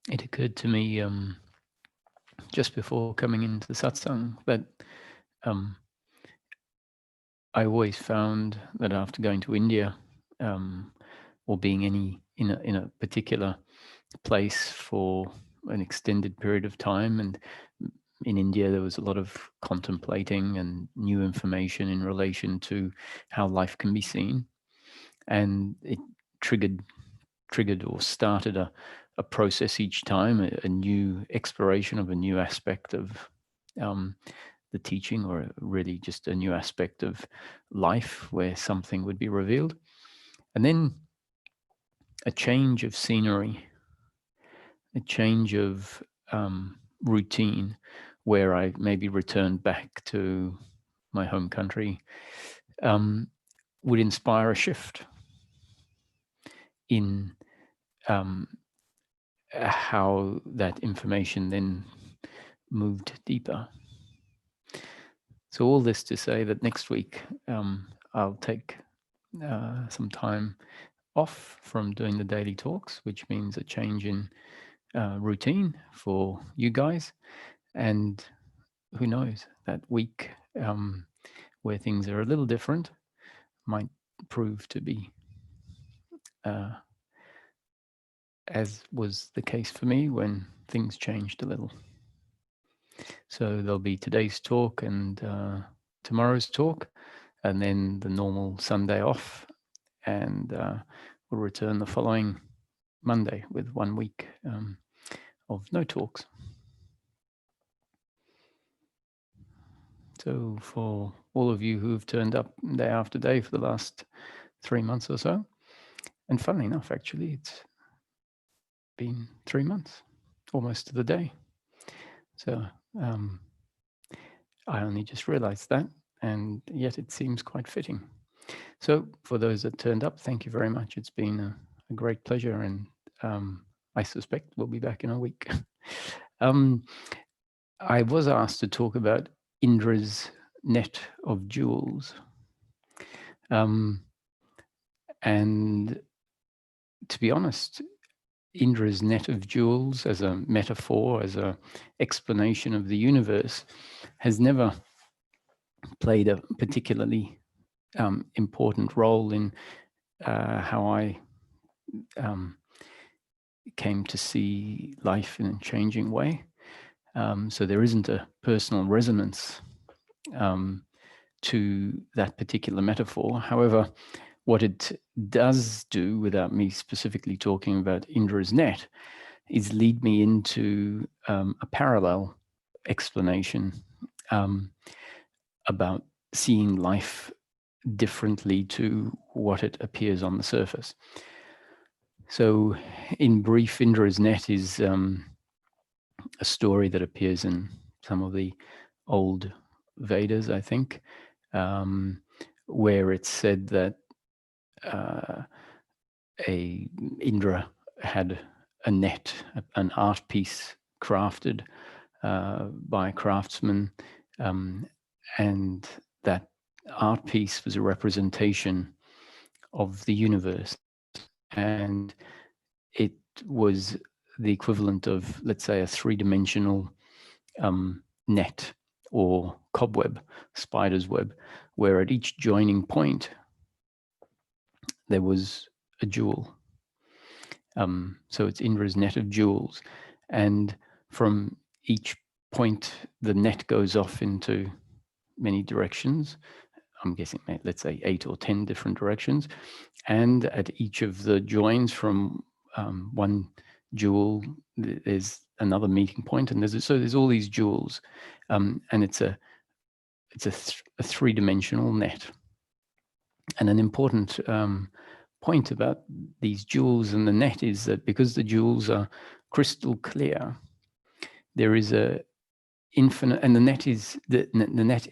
it occurred to me just before coming into the satsang that I always found that after going to India or being in a particular place for an extended period of time, and in India there was a lot of contemplating and new information in relation to how life can be seen, and it triggered or started a process each time, a new exploration of a new aspect of the teaching, or really just a new aspect of life where something would be revealed. And then a change of scenery, a change of routine, where I maybe returned back to my home country, would inspire a shift in how that information then moved deeper. So all this to say that next week I'll take some time off from doing the daily talks, which means a change in routine for you guys. And who knows, that week where things are a little different might prove to be as was the case for me when things changed a little. So there'll be today's talk and tomorrow's talk, and then the normal Sunday off, and we'll return the following Monday with 1 week of no talks. So for all of you who have turned up day after day for the last 3 months or so, and funnily enough, actually, it's been 3 months, almost to the day. So I only just realized that, and yet it seems quite fitting. So for those that turned up, thank you very much. It's been a great pleasure, and I suspect we'll be back in a week. I was asked to talk about Indra's net of jewels. And to be honest, Indra's net of jewels as a metaphor, as an explanation of the universe, has never played a particularly important role in how I came to see life in a changing way. So there isn't a personal resonance to that particular metaphor. However, what it does do, without me specifically talking about Indra's net, is lead me into a parallel explanation about seeing life differently to what it appears on the surface. So in brief, Indra's net is a story that appears in some of the old Vedas, I think, where it's said that Indra had a net, an art piece crafted by a craftsman, and that art piece was a representation of the universe, and it was the equivalent of, let's say, a three-dimensional net or cobweb, spider's web, where at each joining point there was a jewel. So it's Indra's net of jewels, and from each point the net goes off into many directions. I'm guessing, let's say 8 or 10 different directions, and at each of the joins from one jewel there's another meeting point, and there's all these jewels, and it's a three-dimensional net. And an important point about these jewels and the net is that because the jewels are crystal clear, there is a infinite, and the net is the net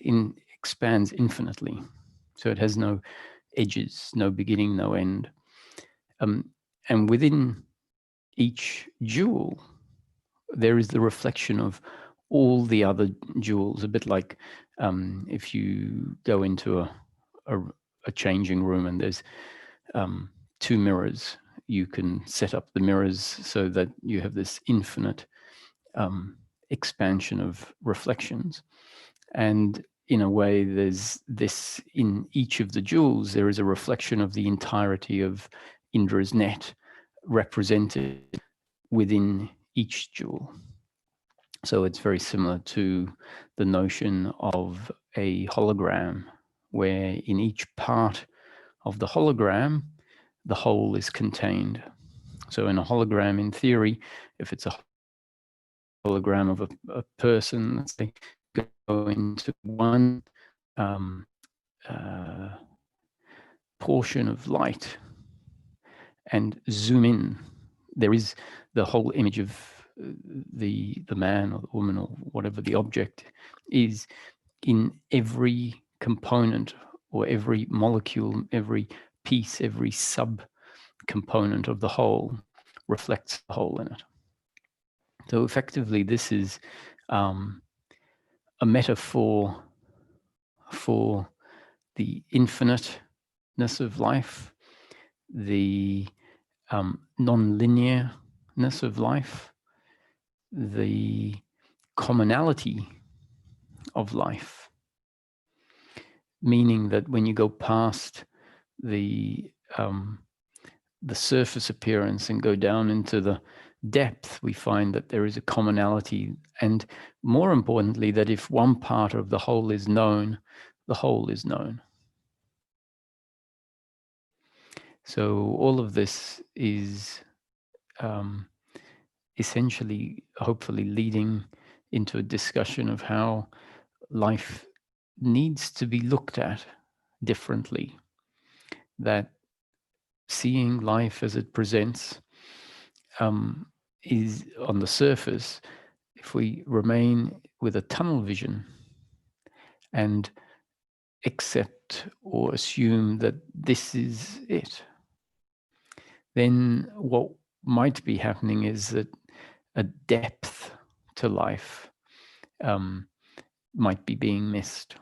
expands infinitely, so it has no edges, no beginning, no end, and within each jewel there is the reflection of all the other jewels, a bit like if you go into a changing room and there's 2 mirrors. you can set up the mirrors so that you have this infinite expansion of reflections. And in a way, there's this in each of the jewels, there is a reflection of the entirety of Indra's net represented within each jewel. So it's very similar to the notion of a hologram, where in each part of the hologram, the whole is contained. So in a hologram, in theory, if it's a hologram of a person, let's say, go into one portion of light and zoom in, there is the whole image of the man or the woman or whatever the object is in every component or every molecule, every piece, every sub component of the whole reflects the whole in it. So effectively, this is a metaphor for the infiniteness of life, the non-linearness of life, the commonality of life, meaning that when you go past the surface appearance and go down into the depth, we find that there is a commonality, and more importantly, that if one part of the whole is known, the whole is known. So all of this is essentially, hopefully, leading into a discussion of how life needs to be looked at differently, that seeing life as it presents is on the surface. If we remain with a tunnel vision and accept or assume that this is it, then what might be happening is that a depth to life might be being missed.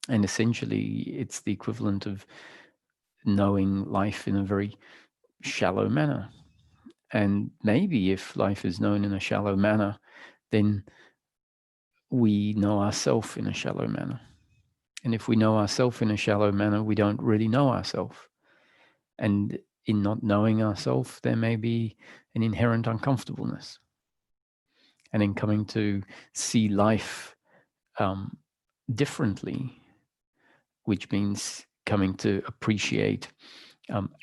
And essentially, it's the equivalent of knowing life in a very shallow manner. And maybe if life is known in a shallow manner, then we know ourselves in a shallow manner. And if we know ourselves in a shallow manner, we don't really know ourselves. And in not knowing ourselves, there may be an inherent uncomfortableness. And in coming to see life differently, which means coming to appreciate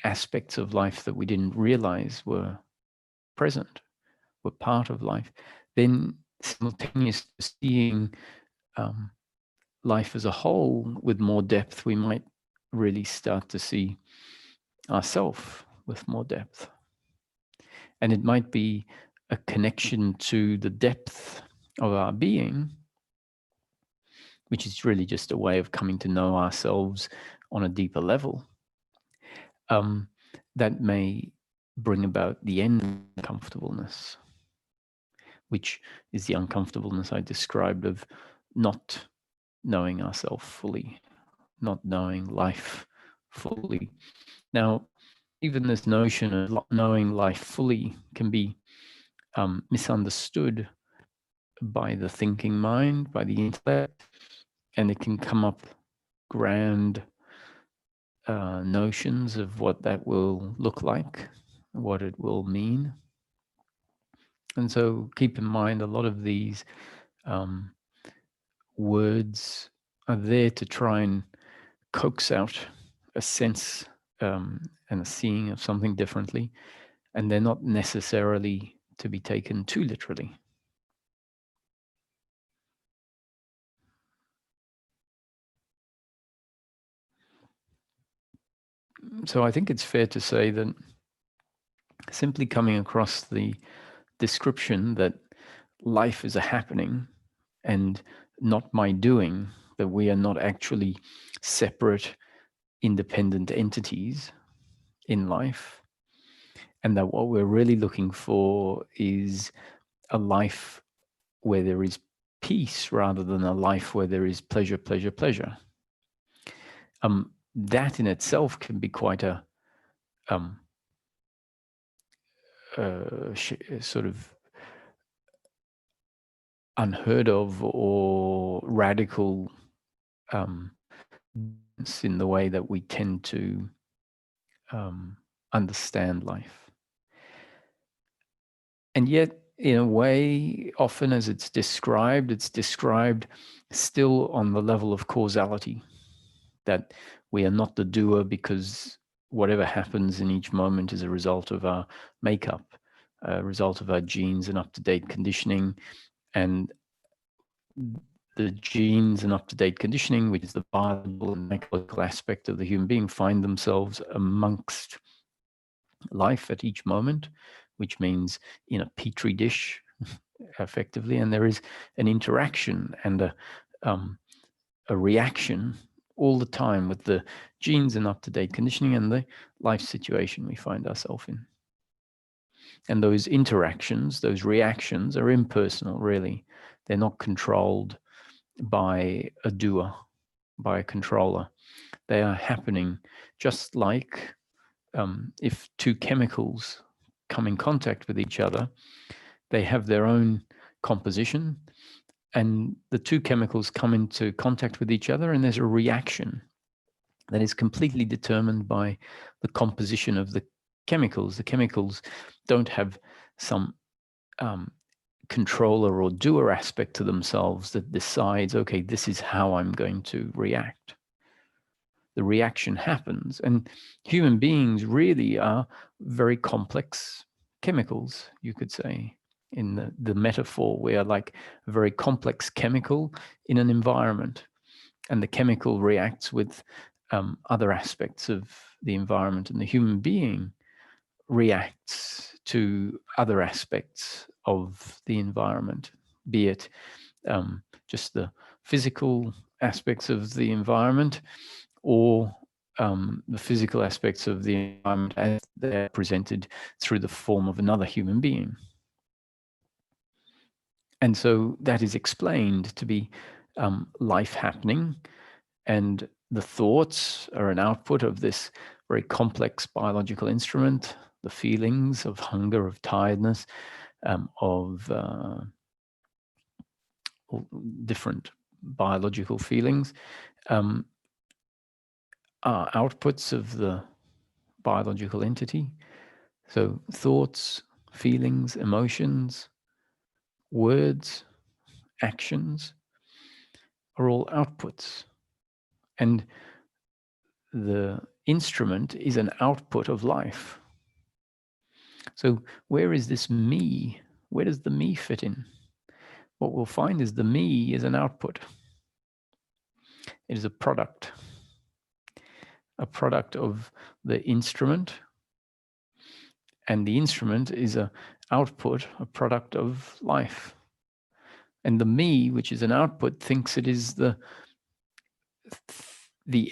aspects of life that we didn't realize were present, were part of life, then simultaneous to seeing life as a whole with more depth, we might really start to see ourselves with more depth. And it might be a connection to the depth of our being, which is really just a way of coming to know ourselves on a deeper level, that may bring about the end of uncomfortableness, which is the uncomfortableness I described of not knowing ourselves fully, not knowing life fully. Now, even this notion of knowing life fully can be misunderstood by the thinking mind, by the intellect, and it can come up grand notions of what that will look like, what it will mean. And so keep in mind, a lot of these words are there to try and coax out a sense and a seeing of something differently, and they're not necessarily to be taken too literally. So I think it's fair to say that simply coming across the description that life is a happening and not my doing, that we are not actually separate, independent entities in life, and that what we're really looking for is a life where there is peace rather than a life where there is pleasure, pleasure, pleasure. That in itself can be quite a sort of unheard of or radical in the way that we tend to understand life. And yet, in a way, often as it's described still on the level of causality, that we are not the doer because whatever happens in each moment is a result of our makeup, a result of our genes and up-to-date conditioning. And the genes and up-to-date conditioning, which is the biological and psychological aspect of the human being, find themselves amongst life at each moment, which means in a petri dish, effectively, and there is an interaction and a reaction all the time with the genes and up-to-date conditioning and the life situation we find ourselves in. And those interactions, those reactions are impersonal, really. They're not controlled by a doer, by a controller. They are happening just like if two chemicals come in contact with each other, they have their own composition, and the two chemicals come into contact with each other, and there's a reaction that is completely determined by the composition of the chemicals. The chemicals don't have some controller or doer aspect to themselves that decides, okay, this is how I'm going to react. The reaction happens, and human beings really are very complex chemicals, you could say. In the metaphor, we are like a very complex chemical in an environment, and the chemical reacts with other aspects of the environment, and the human being reacts to other aspects of the environment, be it just the physical aspects of the environment or the physical aspects of the environment as they're presented through the form of another human being. And so that is explained to be life happening, and the thoughts are an output of this very complex biological instrument, the feelings of hunger, of tiredness, of different biological feelings, are outputs of the biological entity. So thoughts, feelings, emotions, words, actions are all outputs. And the instrument is an output of life. So where is this me? Where does the me fit in? What we'll find is the me is an output. It is a product of the instrument. And the instrument is an output, a product of life. And the me, which is an output, thinks it is the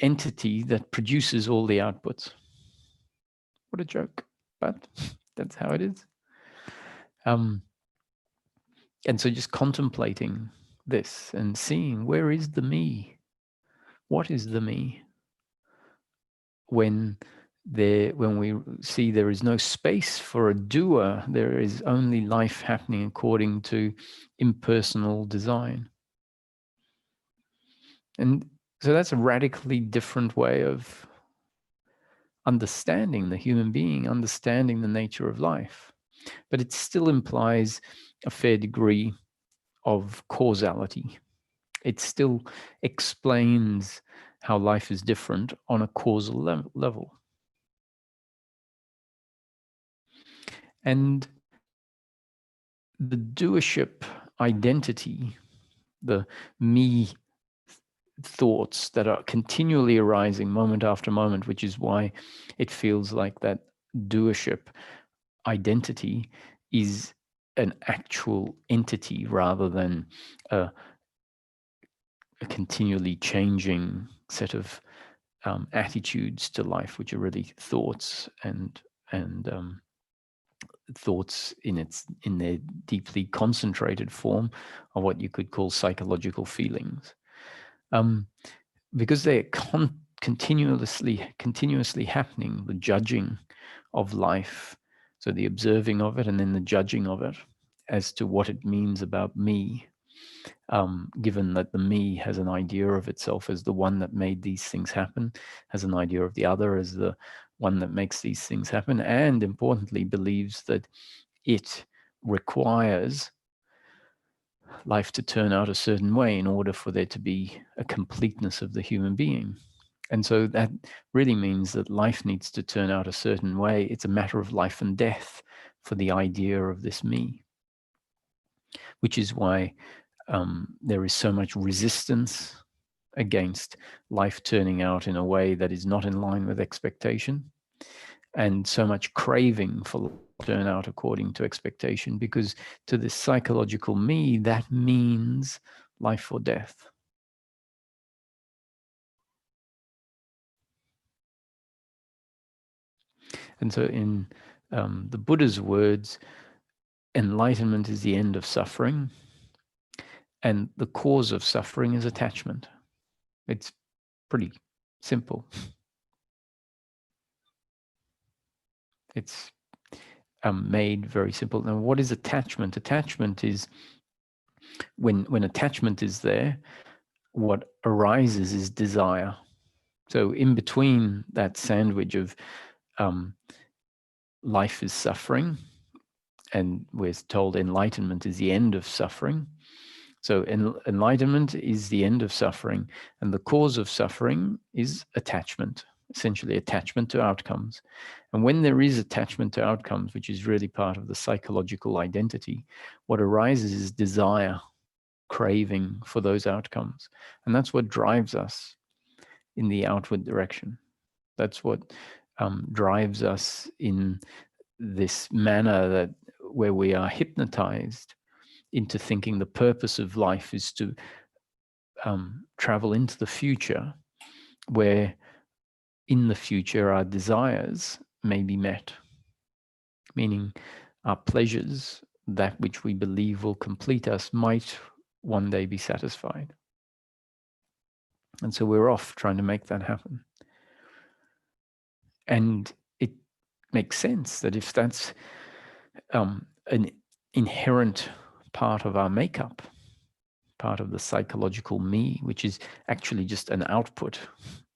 entity that produces all the outputs. What a joke, but that's how it is. And so just contemplating this and seeing, where is the me? What is the me? When we see there is no space for a doer, there is only life happening according to impersonal design. And so that's a radically different way of understanding the human being, understanding the nature of life. But it still implies a fair degree of causality. It still explains how life is different on a causal level. And the doership identity, the me thoughts that are continually arising moment after moment, which is why it feels like that doership identity is an actual entity rather than a continually changing set of attitudes to life, which are really thoughts and thoughts in their deeply concentrated form are what you could call psychological feelings, because they're continuously happening. The judging, of life. So the observing of it and then the judging of it as to what it means about me, given that the me has an idea of itself as the one that made these things happen, has an idea of the other as the one that makes these things happen, and importantly believes that it requires life to turn out a certain way in order for there to be a completeness of the human being. And so that really means that life needs to turn out a certain way. It's a matter of life and death for the idea of this me, which is why there is so much resistance against life turning out in a way that is not in line with expectation, and so much craving for turn out according to expectation, because to this psychological me, that means life or death. And so in the Buddha's words, enlightenment is the end of suffering, and the cause of suffering is attachment. It's pretty simple. It's made very simple. Now, what is attachment? Attachment is when attachment is there, what arises is desire. So in between that sandwich of life is suffering, and we're told enlightenment is the end of suffering. So enlightenment is the end of suffering, and the cause of suffering is attachment, essentially attachment to outcomes. And when there is attachment to outcomes, which is really part of the psychological identity, what arises is desire, craving for those outcomes. And that's what drives us in the outward direction. That's what drives us in this manner that where we are hypnotized into thinking the purpose of life is to travel into the future, where in the future our desires may be met, meaning our pleasures, that which we believe will complete us, might one day be satisfied. And so we're off trying to make that happen. And it makes sense that if that's an inherent part of our makeup, part of the psychological me, which is actually just an output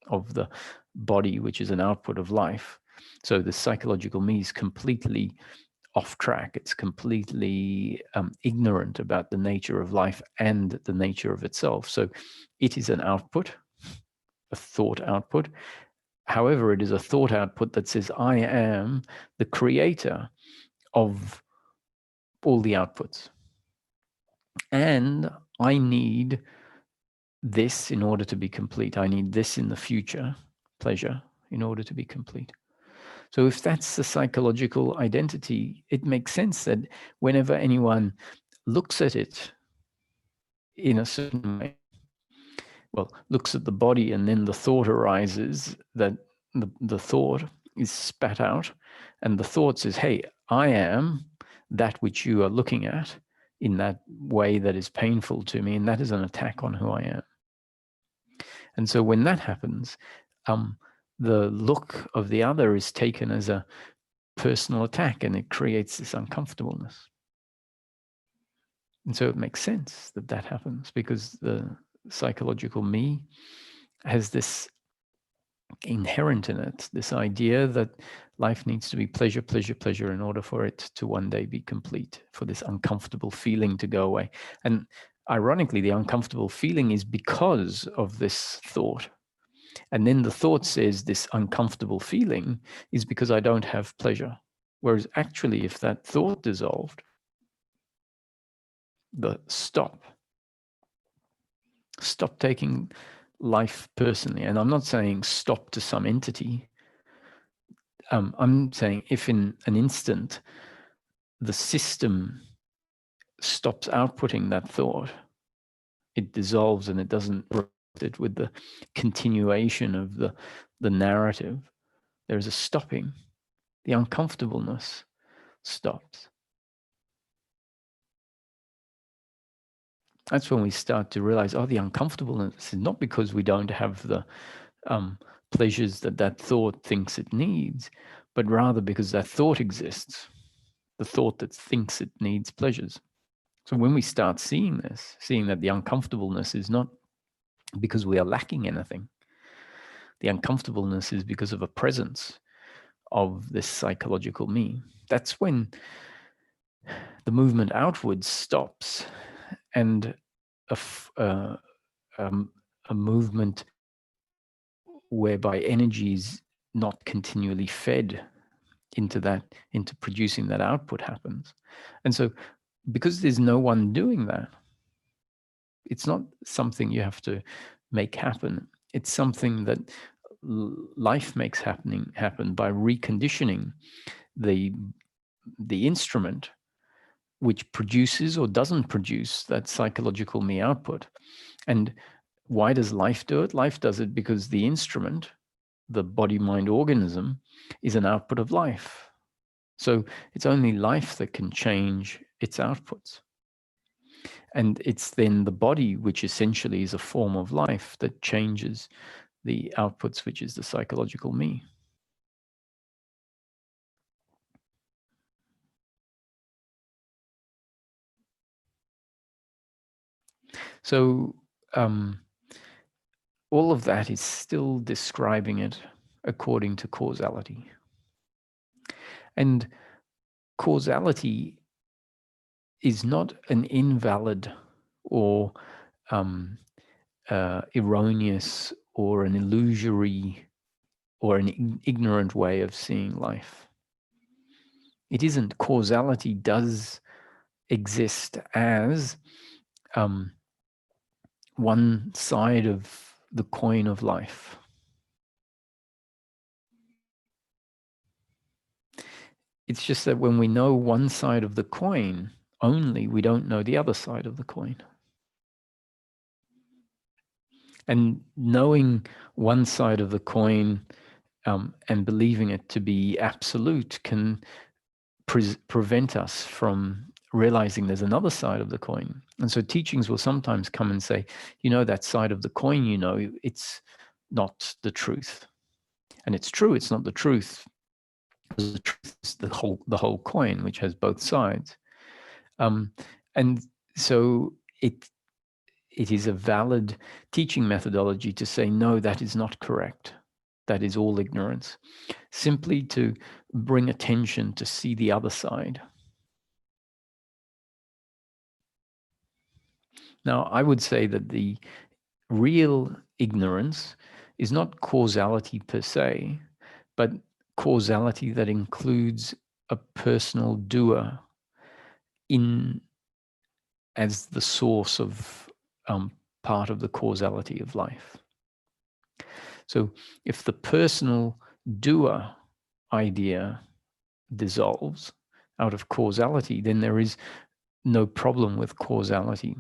of the body, which is an output of life. So the psychological me is completely off track. It's completely ignorant about the nature of life and the nature of itself. So it is an output, a thought output. However, it is a thought output that says, I am the creator of all the outputs. And I need this in order to be complete. I need this in the future, pleasure, in order to be complete. So if that's the psychological identity, it makes sense that whenever anyone looks at it in a certain way, well, looks at the body and then the thought arises that the thought is spat out, and the thought says, hey, I am that which you are looking at in that way that is painful to me, and that is an attack on who I am. And so when that happens, the look of the other is taken as a personal attack, and it creates this uncomfortableness. And so it makes sense that that happens, because the psychological me has this inherent in it, this idea that life needs to be pleasure, pleasure, pleasure in order for it to one day be complete, for this uncomfortable feeling to go away. And ironically, the uncomfortable feeling is because of this thought. And then the thought says this uncomfortable feeling is because I don't have pleasure. Whereas actually, if that thought dissolved, the stop taking life personally. And I'm not saying stop to some entity. I'm saying if in an instant the system stops outputting that thought, it dissolves and it doesn't it with the continuation of the narrative. There's a stopping. The uncomfortableness stops. That's when we start to realize, the uncomfortableness is not because we don't have the pleasures that thought thinks it needs, but rather because that thought exists, the thought that thinks it needs pleasures. So when we start seeing this, seeing that the uncomfortableness is not because we are lacking anything, the uncomfortableness is because of a presence of this psychological me, that's when the movement outwards stops, and a movement whereby energy is not continually fed into producing that output happens. And so because there's no one doing that, it's not something you have to make happen. It's something that life makes happen by reconditioning the instrument which produces or doesn't produce that psychological me output. And why does life do it? Life does it because the instrument, the body-mind organism, is an output of life. So it's only life that can change its outputs. And it's then the body, which essentially is a form of life, that changes the outputs, which is the psychological me. So all of that is still describing it according to causality. And causality is not an invalid or erroneous or an illusory or an ignorant way of seeing life. It isn't. Causality does exist as one side of the coin of life. It's just that when we know one side of the coin only, we don't know the other side of the coin. And knowing one side of the coin and believing it to be absolute can prevent us from realizing there's another side of the coin. And so teachings will sometimes come and say, that side of the coin, it's not the truth. And it's true, it's not the truth. Because the truth is the whole coin, which has both sides. And so it is a valid teaching methodology to say, no, that is not correct. That is all ignorance. Simply to bring attention to see the other side. Now, I would say that the real ignorance is not causality per se, but causality that includes a personal doer as the source of part of the causality of life. So if the personal doer idea dissolves out of causality, then there is no problem with causality.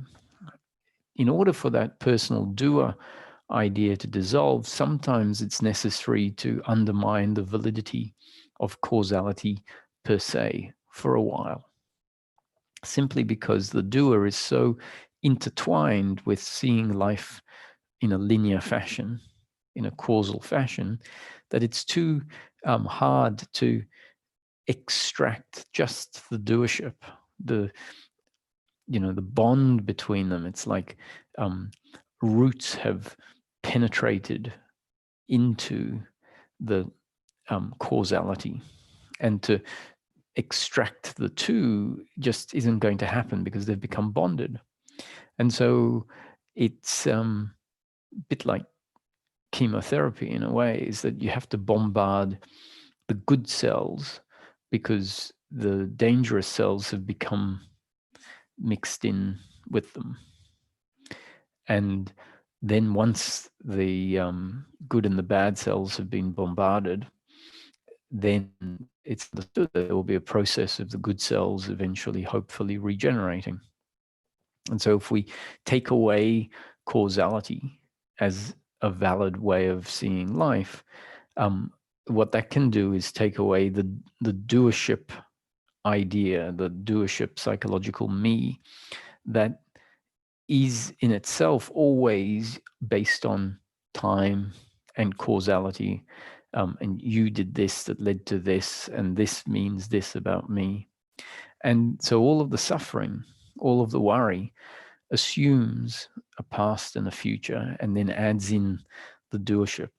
In order for that personal doer idea to dissolve, sometimes it's necessary to undermine the validity of causality per se for a while, simply because the doer is so intertwined with seeing life in a linear fashion, in a causal fashion, that it's too hard to extract just the doership, the bond between them. It's like roots have penetrated into the causality, and to extract the two just isn't going to happen because they've become bonded. And so it's a bit like chemotherapy in a way, is that you have to bombard the good cells because the dangerous cells have become mixed in with them. And then once the good and the bad cells have been bombarded, then it's understood that there will be a process of the good cells eventually, hopefully, regenerating. And so if we take away causality as a valid way of seeing life, what that can do is take away the doership idea, the doership psychological me, that is in itself always based on time and causality and you did this that led to this, and this means this about me. And so all of the suffering, all of the worry assumes a past and a future, and then adds in the doership,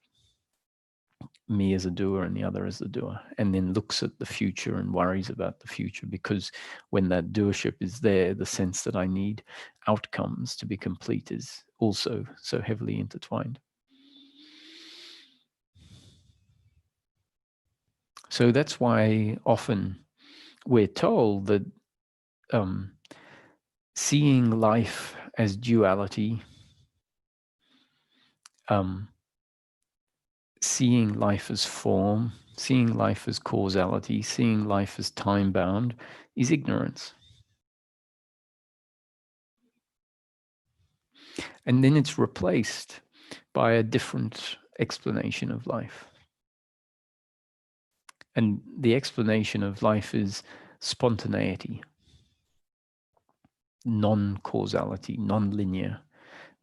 me as a doer and the other as the doer, and then looks at the future and worries about the future, because when that doership is there, the sense that I need outcomes to be complete is also so heavily intertwined. So that's why often we're told that seeing life as duality, seeing life as form, seeing life as causality, seeing life as time-bound is ignorance. And then it's replaced by a different explanation of life. And the explanation of life is spontaneity, non-causality, non-linear,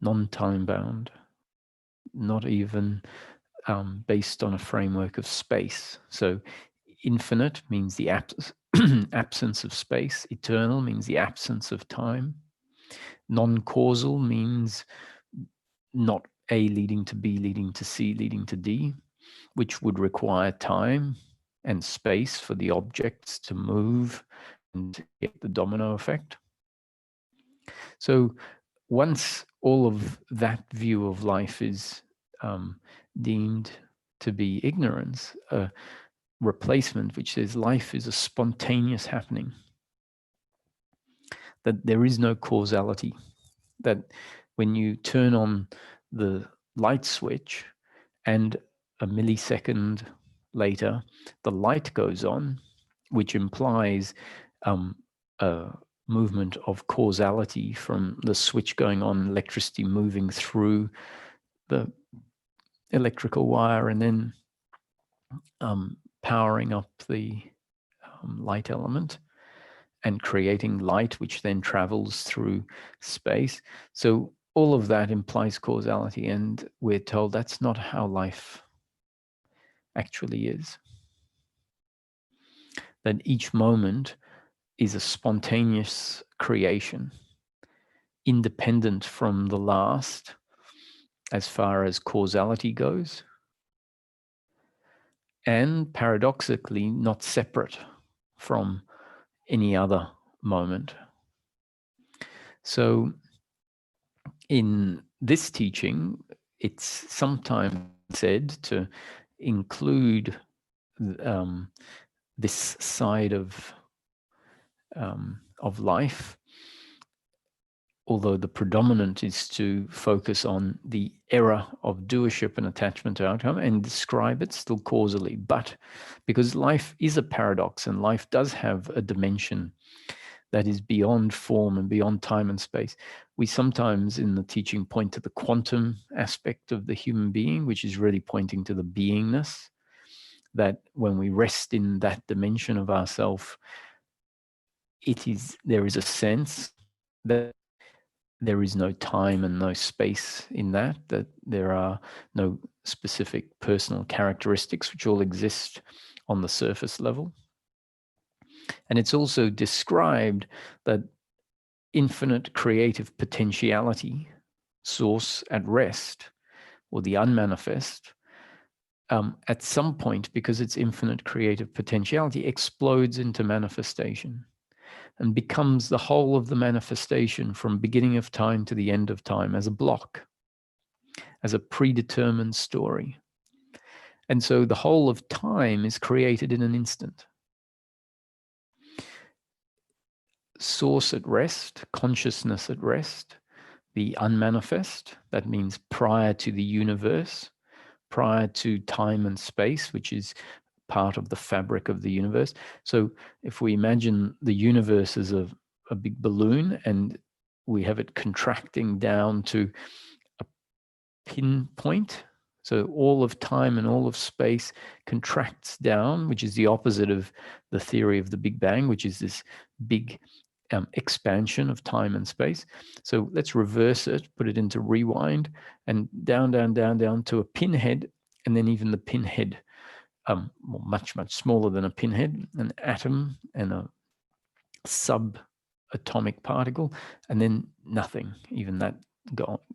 non-time-bound, not even based on a framework of space. So infinite means the absence of space. Eternal means the absence of time. Non-causal means not A leading to B, leading to C, leading to D, which would require time and space for the objects to move and get the domino effect. So once all of that view of life is deemed to be ignorance, a replacement which says life is a spontaneous happening, that there is no causality, that when you turn on the light switch and a millisecond later the light goes on, which implies a movement of causality from the switch going on, electricity moving through the electrical wire and then powering up the light element and creating light, which then travels through space. So all of that implies causality, and we're told that's not how life actually is. That each moment is a spontaneous creation, independent from the last as far as causality goes, and paradoxically not separate from any other moment. So in this teaching, it's sometimes said to include this side of life, although the predominant is to focus on the error of doership and attachment to outcome and describe it still causally. But because life is a paradox and life does have a dimension that is beyond form and beyond time and space, we sometimes in the teaching point to the quantum aspect of the human being, which is really pointing to the beingness, that when we rest in that dimension of ourself, there is a sense that there is no time and no space in that there are no specific personal characteristics which all exist on the surface level. And it's also described that infinite creative potentiality, source at rest, or the unmanifest, at some point, because its infinite creative potentiality explodes into manifestation and becomes the whole of the manifestation from beginning of time to the end of time as a block, as a predetermined story. And so the whole of time is created in an instant. Source at rest, consciousness at rest, the unmanifest, that means prior to the universe, prior to time and space, which is part of the fabric of the universe. So if we imagine the universe as a big balloon and we have it contracting down to a pinpoint, so all of time and all of space contracts down, which is the opposite of the theory of the Big Bang, which is this big expansion of time and space. So let's reverse it, put it into rewind, and down, down, down, down to a pinhead, and then even the pinhead much, much smaller than a pinhead, an atom and a subatomic particle, and then nothing, even that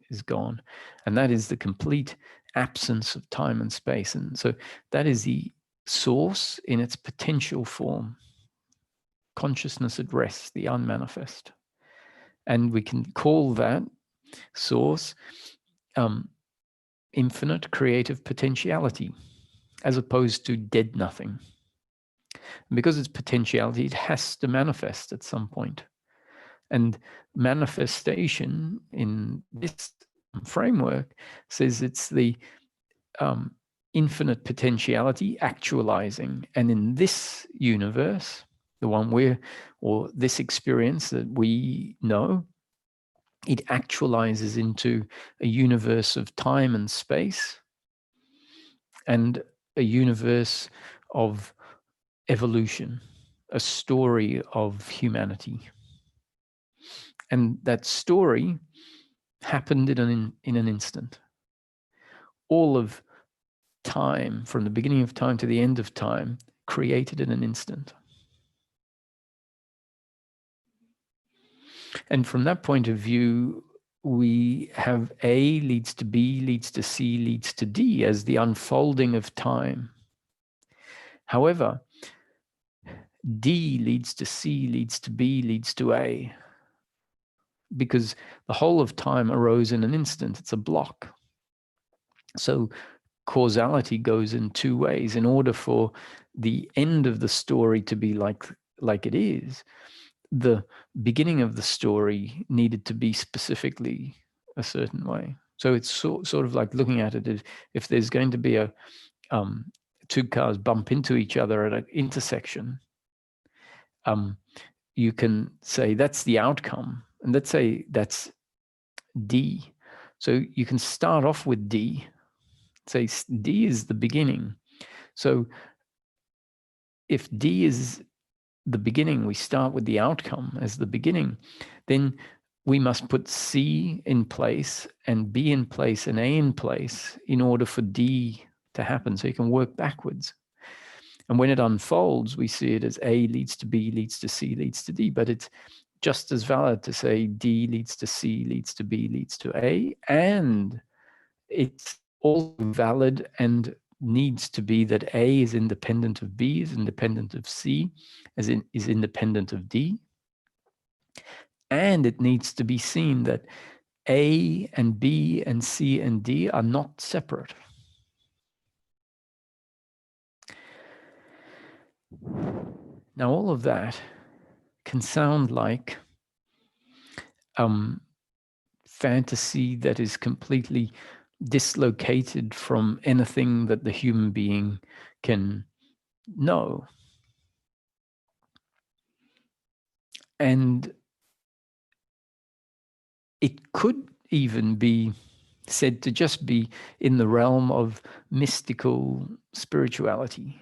is gone. And that is the complete absence of time and space. And so that is the source in its potential form, consciousness at rest, the unmanifest. And we can call that source infinite creative potentiality, as opposed to dead nothing. And because it's potentiality, it has to manifest at some point. And manifestation in this framework says it's the infinite potentiality actualizing. And in this universe, the one or this experience that we know, it actualizes into a universe of time and space and a universe of evolution, a story of humanity. And that story happened in an instant. All of time, from the beginning of time to the end of time, created in an instant. And from that point of view, we have A leads to B, leads to C, leads to D as the unfolding of time. However, D leads to C, leads to B, leads to A, because the whole of time arose in an instant. It's a block. So causality goes in two ways. In order for the end of the story to be like it is, the beginning of the story needed to be specifically a certain way. So it's sort of like looking at it, if there's going to be a two cars bump into each other at an intersection, you can say that's the outcome, and let's say that's D. So you can start off with D, say D is the beginning. So if D is the beginning, we start with the outcome as the beginning, then we must put C in place and B in place and A in place in order for D to happen. So you can work backwards. And when it unfolds, we see it as A leads to B, leads to C, leads to D, but it's just as valid to say D leads to C, leads to B, leads to A, and it's also valid and needs to be that A is independent of B, is independent of C, is independent of D. And it needs to be seen that A and B and C and D are not separate. Now, all of that can sound like fantasy that is completely dislocated from anything that the human being can know. And it could even be said to just be in the realm of mystical spirituality.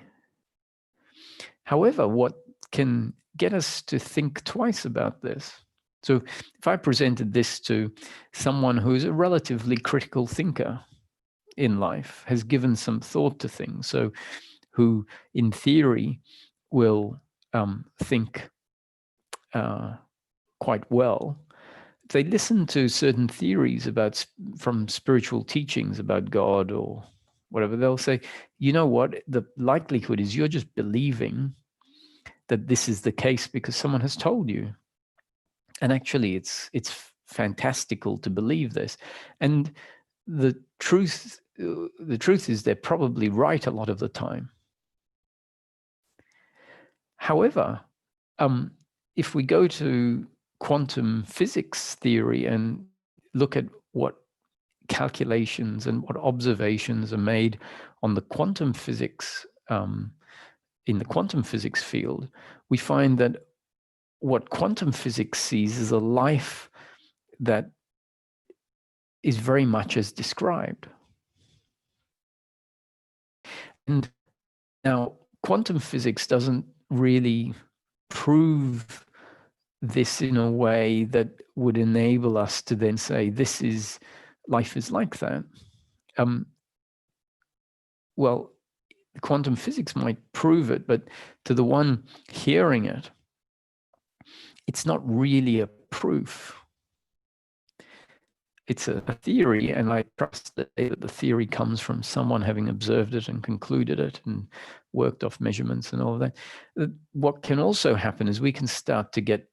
However, what can get us to think twice about this? So if I presented this to someone who's a relatively critical thinker in life, has given some thought to things, so who in theory will think quite well, if they listen to certain theories from spiritual teachings about God or whatever, they'll say, you know what, the likelihood is you're just believing that this is the case because someone has told you. And actually, it's fantastical to believe this. And the truth is they're probably right a lot of the time. However, if we go to quantum physics theory and look at what calculations and what observations are made on the quantum physics, in the quantum physics field, we find that what quantum physics sees is a life that is very much as described. And now, quantum physics doesn't really prove this in a way that would enable us to then say, life is like that. Well, quantum physics might prove it, but to the one hearing it, it's not really a proof. It's a theory, and I trust that the theory comes from someone having observed it and concluded it and worked off measurements and all of that. What can also happen is we can start to get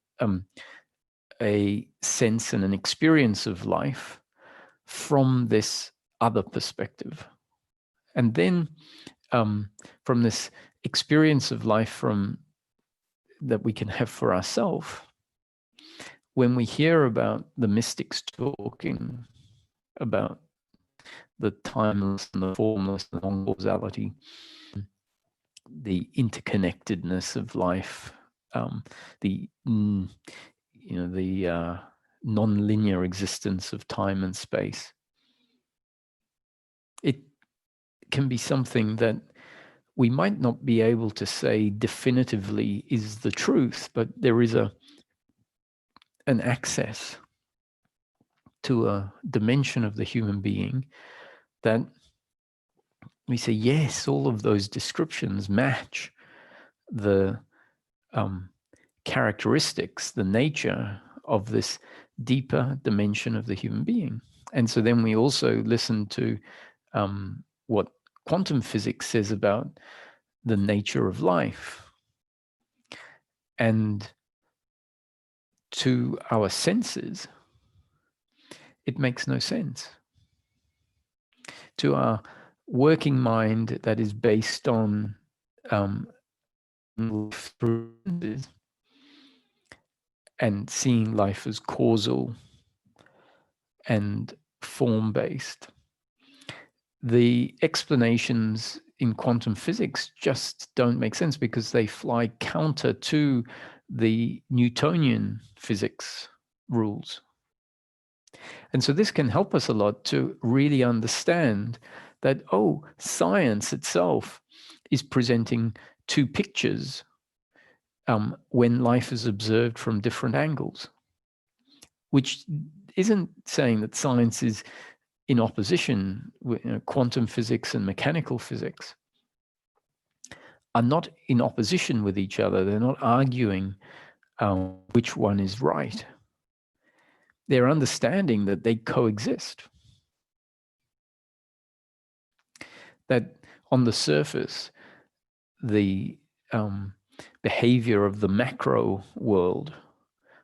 a sense and an experience of life from this other perspective. And then from this experience of life that we can have for ourselves, when we hear about the mystics talking about the timeless and the formless, the non-causality, the interconnectedness of life, the non-linear existence of time and space, it can be something that we might not be able to say definitively is the truth, but there is an access to a dimension of the human being that we say, yes, all of those descriptions match the characteristics, the nature of this deeper dimension of the human being. And so then we also listen to what quantum physics says about the nature of life. And to our senses, it makes no sense. To our working mind that is based on and seeing life as causal and form-based, the explanations in quantum physics just don't make sense because they fly counter to the Newtonian physics rules. And so this can help us a lot to really understand that, science itself is presenting two pictures when life is observed from different angles, which isn't saying that science is in opposition with quantum physics and mechanical physics are not in opposition with each other. They're not arguing which one is right. They're understanding that they coexist. That on the surface, the behavior of the macro world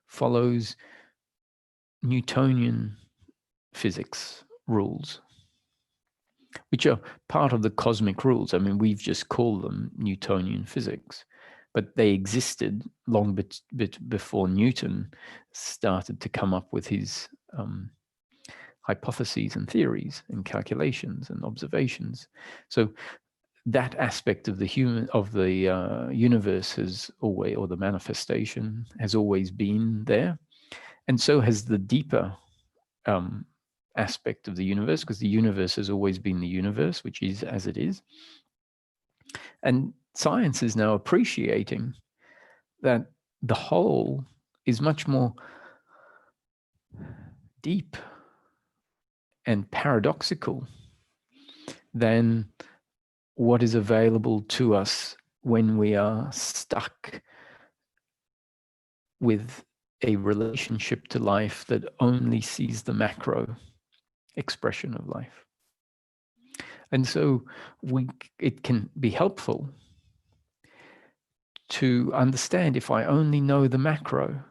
follows Newtonian physics rules, which are part of the cosmic rules. I mean, we've just called them Newtonian physics, but they existed long before Newton started to come up with his hypotheses and theories and calculations and observations. So that aspect of the universe has always, or the manifestation has always been there. And so has the deeper aspect of the universe, because the universe has always been the universe, which is as it is. And science is now appreciating that the whole is much more deep and paradoxical than what is available to us when we are stuck with a relationship to life that only sees the macro expression of life. And so it can be helpful to understand, if I only know the macro,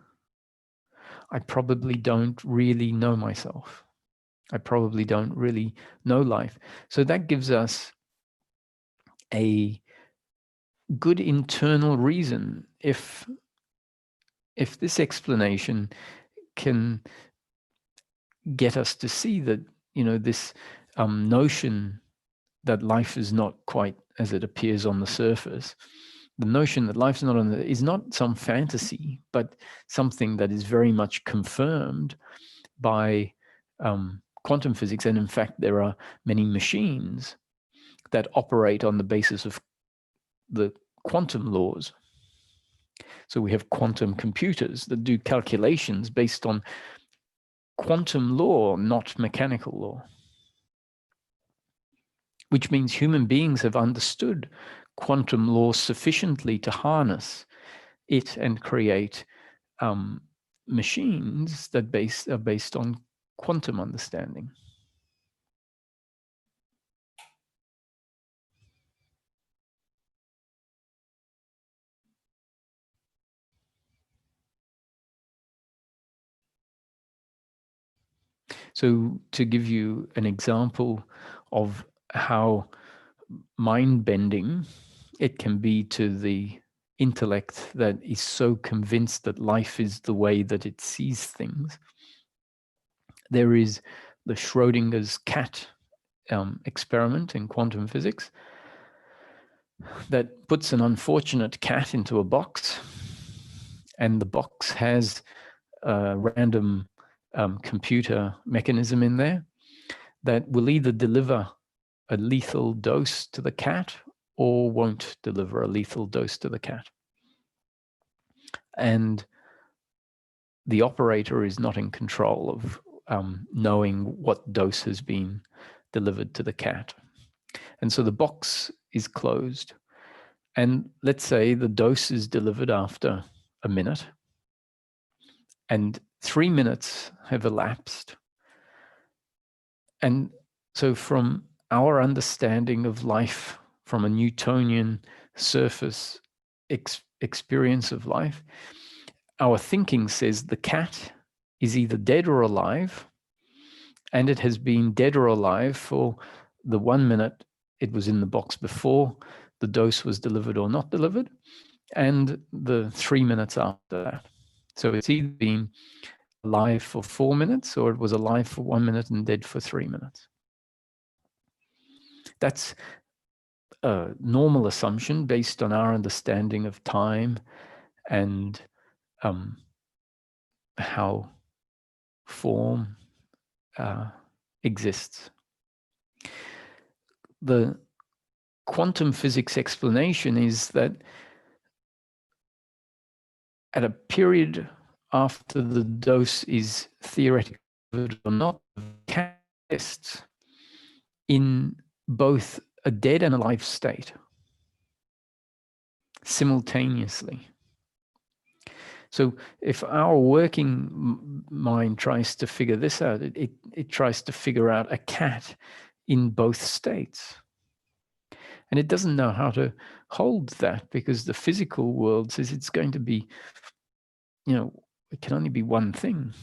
I probably don't really know myself. I probably don't really know life. So that gives us a good internal reason, if this explanation can get us to see that, this notion that life is not quite as it appears on the surface, the notion that life is not some fantasy, but something that is very much confirmed by quantum physics. And in fact, there are many machines that operate on the basis of the quantum laws. So we have quantum computers that do calculations based on quantum law, not mechanical law. which means human beings have understood quantum laws sufficiently to harness it and create machines that are based on quantum understanding. So to give you an example of how mind-bending it can be to the intellect that is so convinced that life is the way that it sees things, there is the Schrodinger's cat experiment in quantum physics that puts an unfortunate cat into a box, and the box has a random computer mechanism in there that will either deliver a lethal dose to the cat or won't deliver a lethal dose to the cat. And the operator is not in control of knowing what dose has been delivered to the cat. And so the box is closed. And let's say the dose is delivered after a minute, and 3 minutes have elapsed. And so from our understanding of life, from a Newtonian surface experience of life, our thinking says the cat is either dead or alive, and it has been dead or alive for the 1 minute it was in the box before the dose was delivered or not delivered, and the 3 minutes after that. So it's either been alive for 4 minutes or it was alive for 1 minute and dead for 3 minutes. That's a normal assumption based on our understanding of time and how form exists. The quantum physics explanation is that at a period after the dose is theoretically or not, cat exists in both a dead and alive state simultaneously. So if our working mind tries to figure this out, it tries to figure out a cat in both states. And it doesn't know how to hold that because the physical world says it's going to be, it can only be one thing.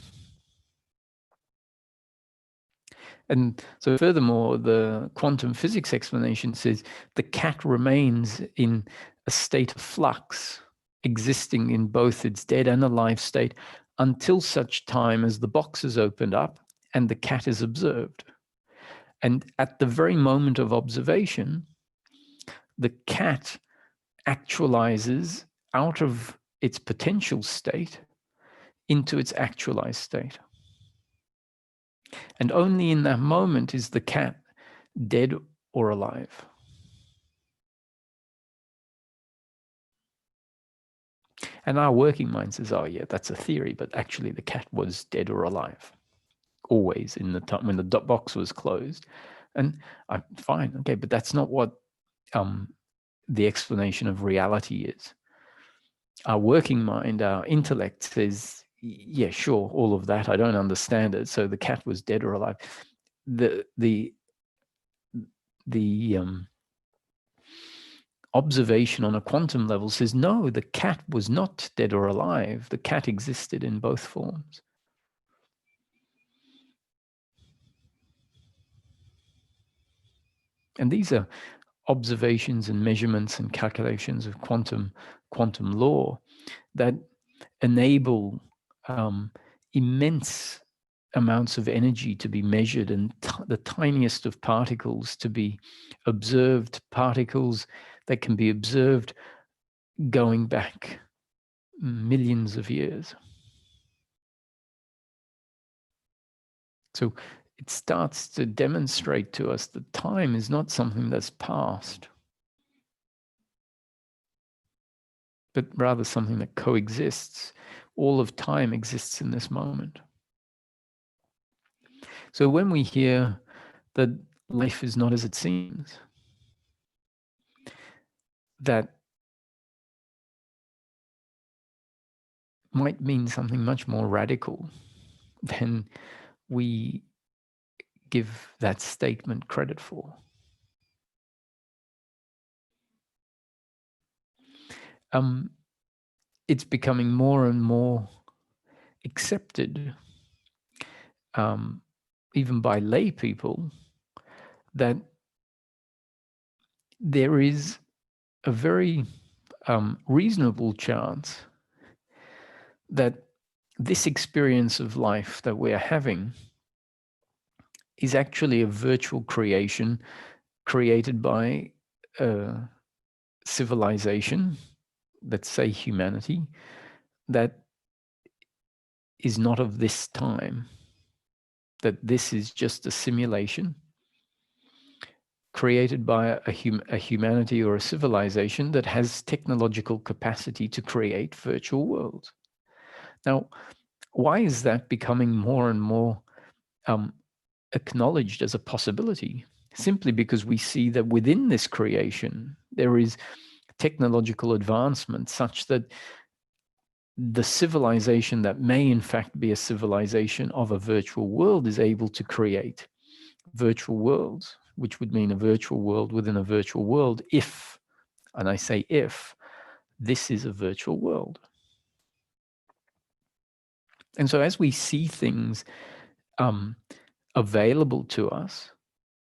And so furthermore, the quantum physics explanation says the cat remains in a state of flux, existing in both its dead and alive state until such time as the box is opened up and the cat is observed. And at the very moment of observation, the cat actualizes out of its potential state into its actualized state. And only in that moment is the cat dead or alive. And our working mind says, oh yeah, that's a theory, but actually the cat was dead or alive, always in the time when the box was closed. And fine, okay, but that's not what the explanation of reality is. Our working mind, our intellect says, yeah, sure, all of that, I don't understand it. So the cat was dead or alive. The observation on a quantum level says, no, the cat was not dead or alive. The cat existed in both forms. And these are observations and measurements and calculations of quantum law that enable immense amounts of energy to be measured and the tiniest of particles to be observed, particles that can be observed going back millions of years. So it starts to demonstrate to us that time is not something that's past, but rather something that coexists. All of time exists in this moment. So when we hear that life is not as it seems. That might mean something much more radical than we give that statement credit for. It's becoming more and more accepted, even by lay people, that there is a very reasonable chance that this experience of life that we're having is actually a virtual creation created by a civilization, let's say humanity, that is not of this time, that this is just a simulation created by a humanity or a civilization that has technological capacity to create virtual worlds. Now, why is that becoming more and more acknowledged as a possibility? Simply because we see that within this creation, there is technological advancement such that the civilization that may in fact be a civilization of a virtual world is able to create virtual worlds, which would mean a virtual world within a virtual world if, and I say if, this is a virtual world. And so as we see things available to us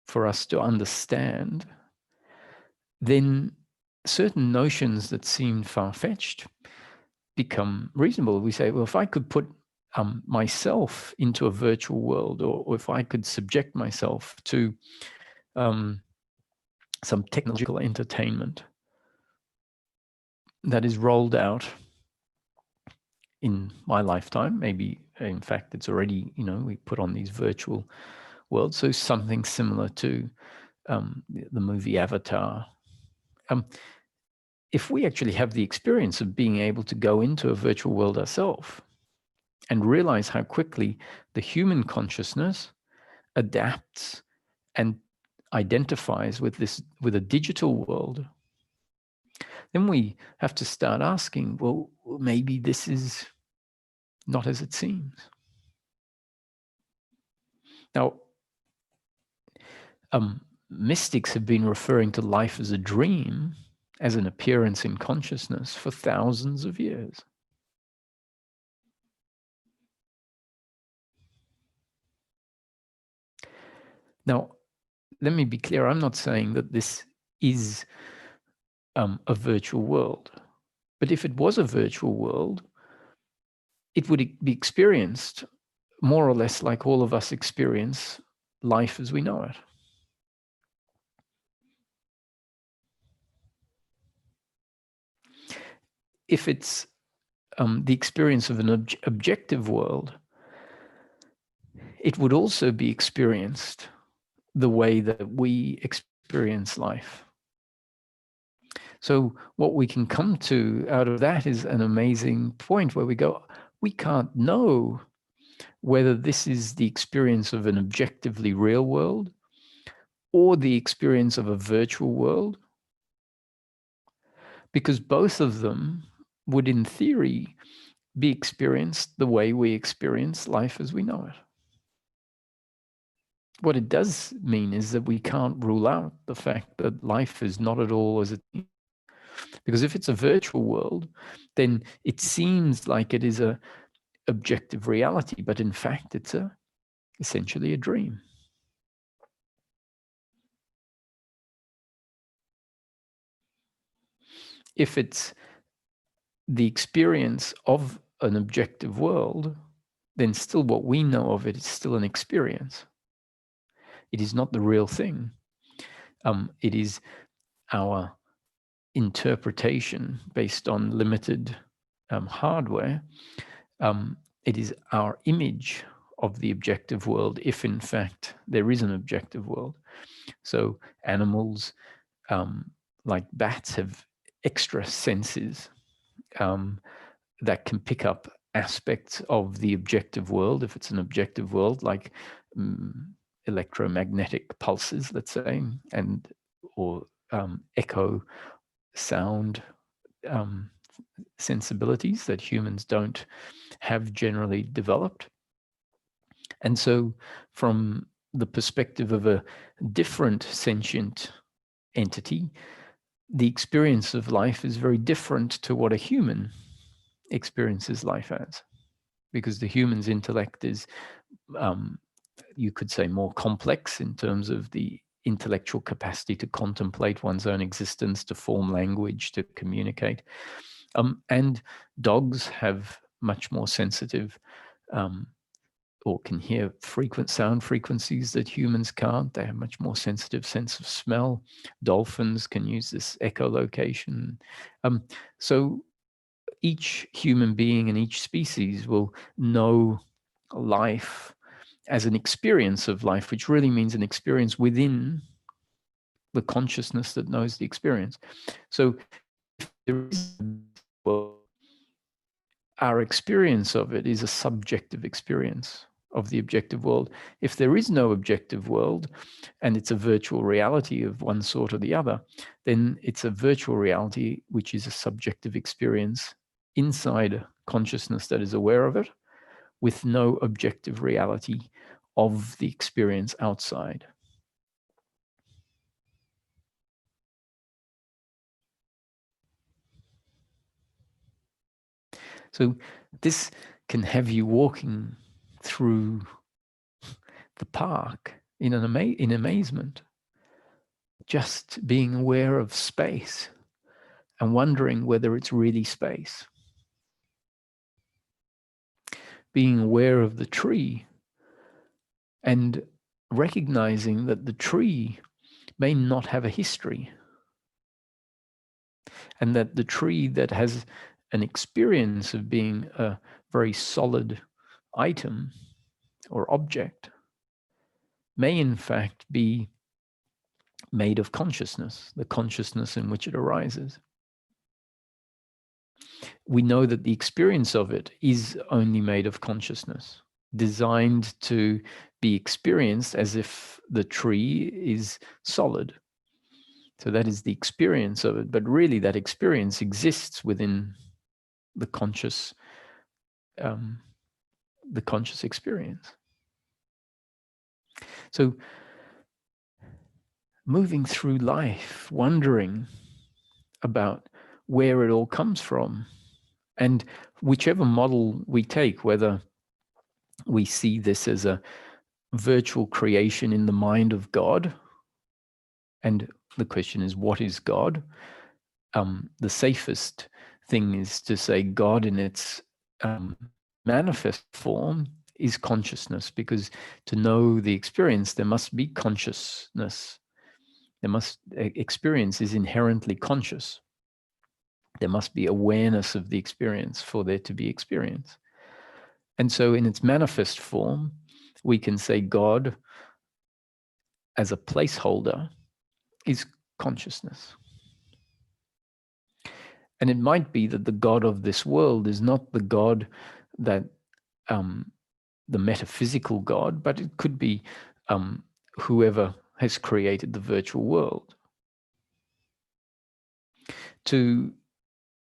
for us to understand, then certain notions that seem far-fetched become reasonable. We say, well, if I could put myself into a virtual world, or if I could subject myself to some technological entertainment that is rolled out in my lifetime, maybe in fact it's already, we put on these virtual worlds, so something similar to the movie Avatar. If we actually have the experience of being able to go into a virtual world ourselves and realize how quickly the human consciousness adapts and identifies with a digital world, then we have to start asking, well, maybe this is not as it seems. Now, mystics have been referring to life as a dream, as an appearance in consciousness for thousands of years. Now, let me be clear, I'm not saying that this is a virtual world. But if it was a virtual world, it would be experienced more or less like all of us experience life as we know it. If it's the experience of an objective world, it would also be experienced the way that we experience life. So what we can come to out of that is an amazing point where we go, we can't know whether this is the experience of an objectively real world or the experience of a virtual world, because both of them would, in theory, be experienced the way we experience life as we know it. What it does mean is that we can't rule out the fact that life is not at all as it is. Because if it's a virtual world, then it seems like it is a objective reality, but in fact, it's essentially a dream. If it's the experience of an objective world, then still what we know of it is still an experience. It is not the real thing. It is our interpretation based on limited hardware. It is our image of the objective world, if in fact there is an objective world. So animals like bats have extra senses that can pick up aspects of the objective world, if it's an objective world, like electromagnetic pulses, let's say, and or echo sound sensibilities that humans don't have generally developed. And so from the perspective of a different sentient entity, the experience of life is very different to what a human experiences life as, because the human's intellect is, you could say, more complex in terms of the intellectual capacity to contemplate one's own existence, to form language, to communicate. And dogs have much more sensitive or can hear frequent sound frequencies that humans can't. They have much more sensitive sense of smell. Dolphins can use this echolocation. So each human being and each species will know life as an experience of life, which really means an experience within the consciousness that knows the experience. So if there is, well, our experience of it is a subjective experience of the objective world. If there is no objective world and it's a virtual reality of one sort or the other, then it's a virtual reality which is a subjective experience inside consciousness that is aware of it, with no objective reality of the experience outside. So this can have you walking through the park in amazement, just being aware of space and wondering whether it's really space. Being aware of the tree and recognizing that the tree may not have a history, and that the tree that has an experience of being a very solid item or object may in fact be made of consciousness, the consciousness in which it arises. We know that the experience of it is only made of consciousness, designed to be experienced as if the tree is solid. So that is the experience of it, but really that experience exists within the conscious experience. So moving through life, wondering about where it all comes from, and whichever model we take, whether we see this as a virtual creation in the mind of God, and the question is, what is God? The safest thing is to say God in its manifest form is consciousness, because to know the experience, there must be consciousness. Experience is inherently conscious. There must be awareness of the experience for there to be experience. And so in its manifest form, we can say God as a placeholder is consciousness. And it might be that the God of this world is not the God that the metaphysical God, but it could be whoever has created the virtual world. To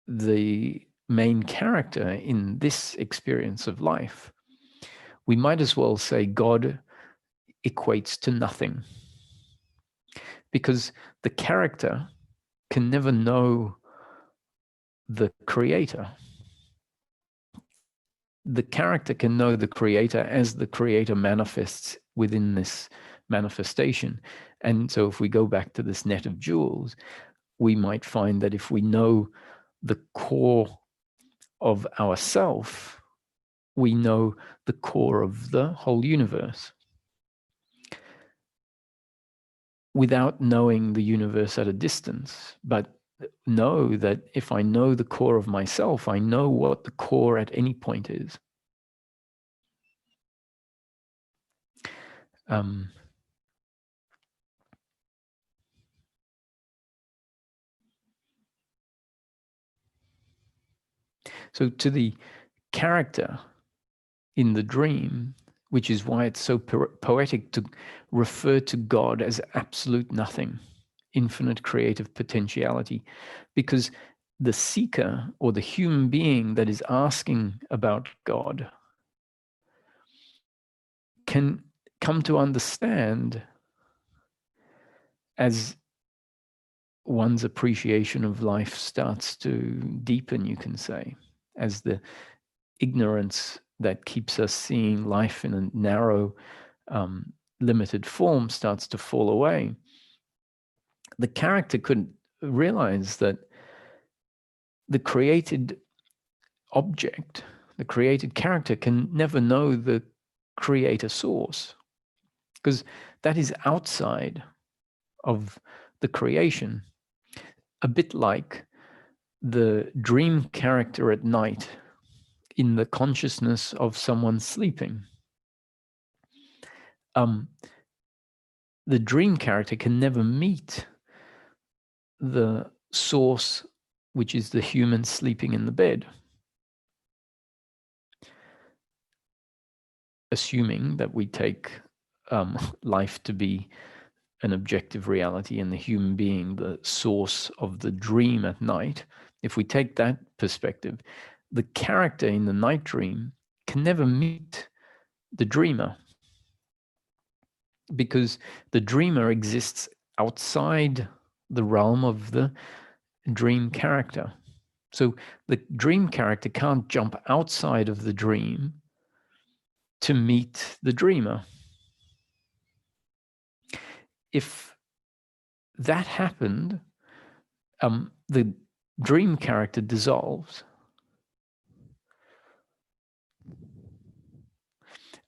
the main character in this experience of life, we might as well say God equates to nothing, because the character can never know the creator. The character can know the creator as the creator manifests within this manifestation. And so if we go back to this net of jewels, we might find that if we know the core of ourself, we know the core of the whole universe. Without knowing the universe at a distance, but know that if I know the core of myself, I know what the core at any point is. So to the character in the dream, which is why it's so poetic to refer to God as absolute nothing, infinite creative potentiality, because the seeker or the human being that is asking about God can come to understand, as one's appreciation of life starts to deepen, you can say, as the ignorance that keeps us seeing life in a narrow, limited form starts to fall away. The character could realize that the created object, the created character, can never know the creator source, because that is outside of the creation. A bit like the dream character at night in the consciousness of someone sleeping. The dream character can never meet the source, which is the human sleeping in the bed, assuming that we take life to be an objective reality and the human being the source of the dream at night. If we take that perspective, the character in the night dream can never meet the dreamer, because the dreamer exists outside the realm of the dream character. So the dream character can't jump outside of the dream to meet the dreamer. If that happened, the dream character dissolves.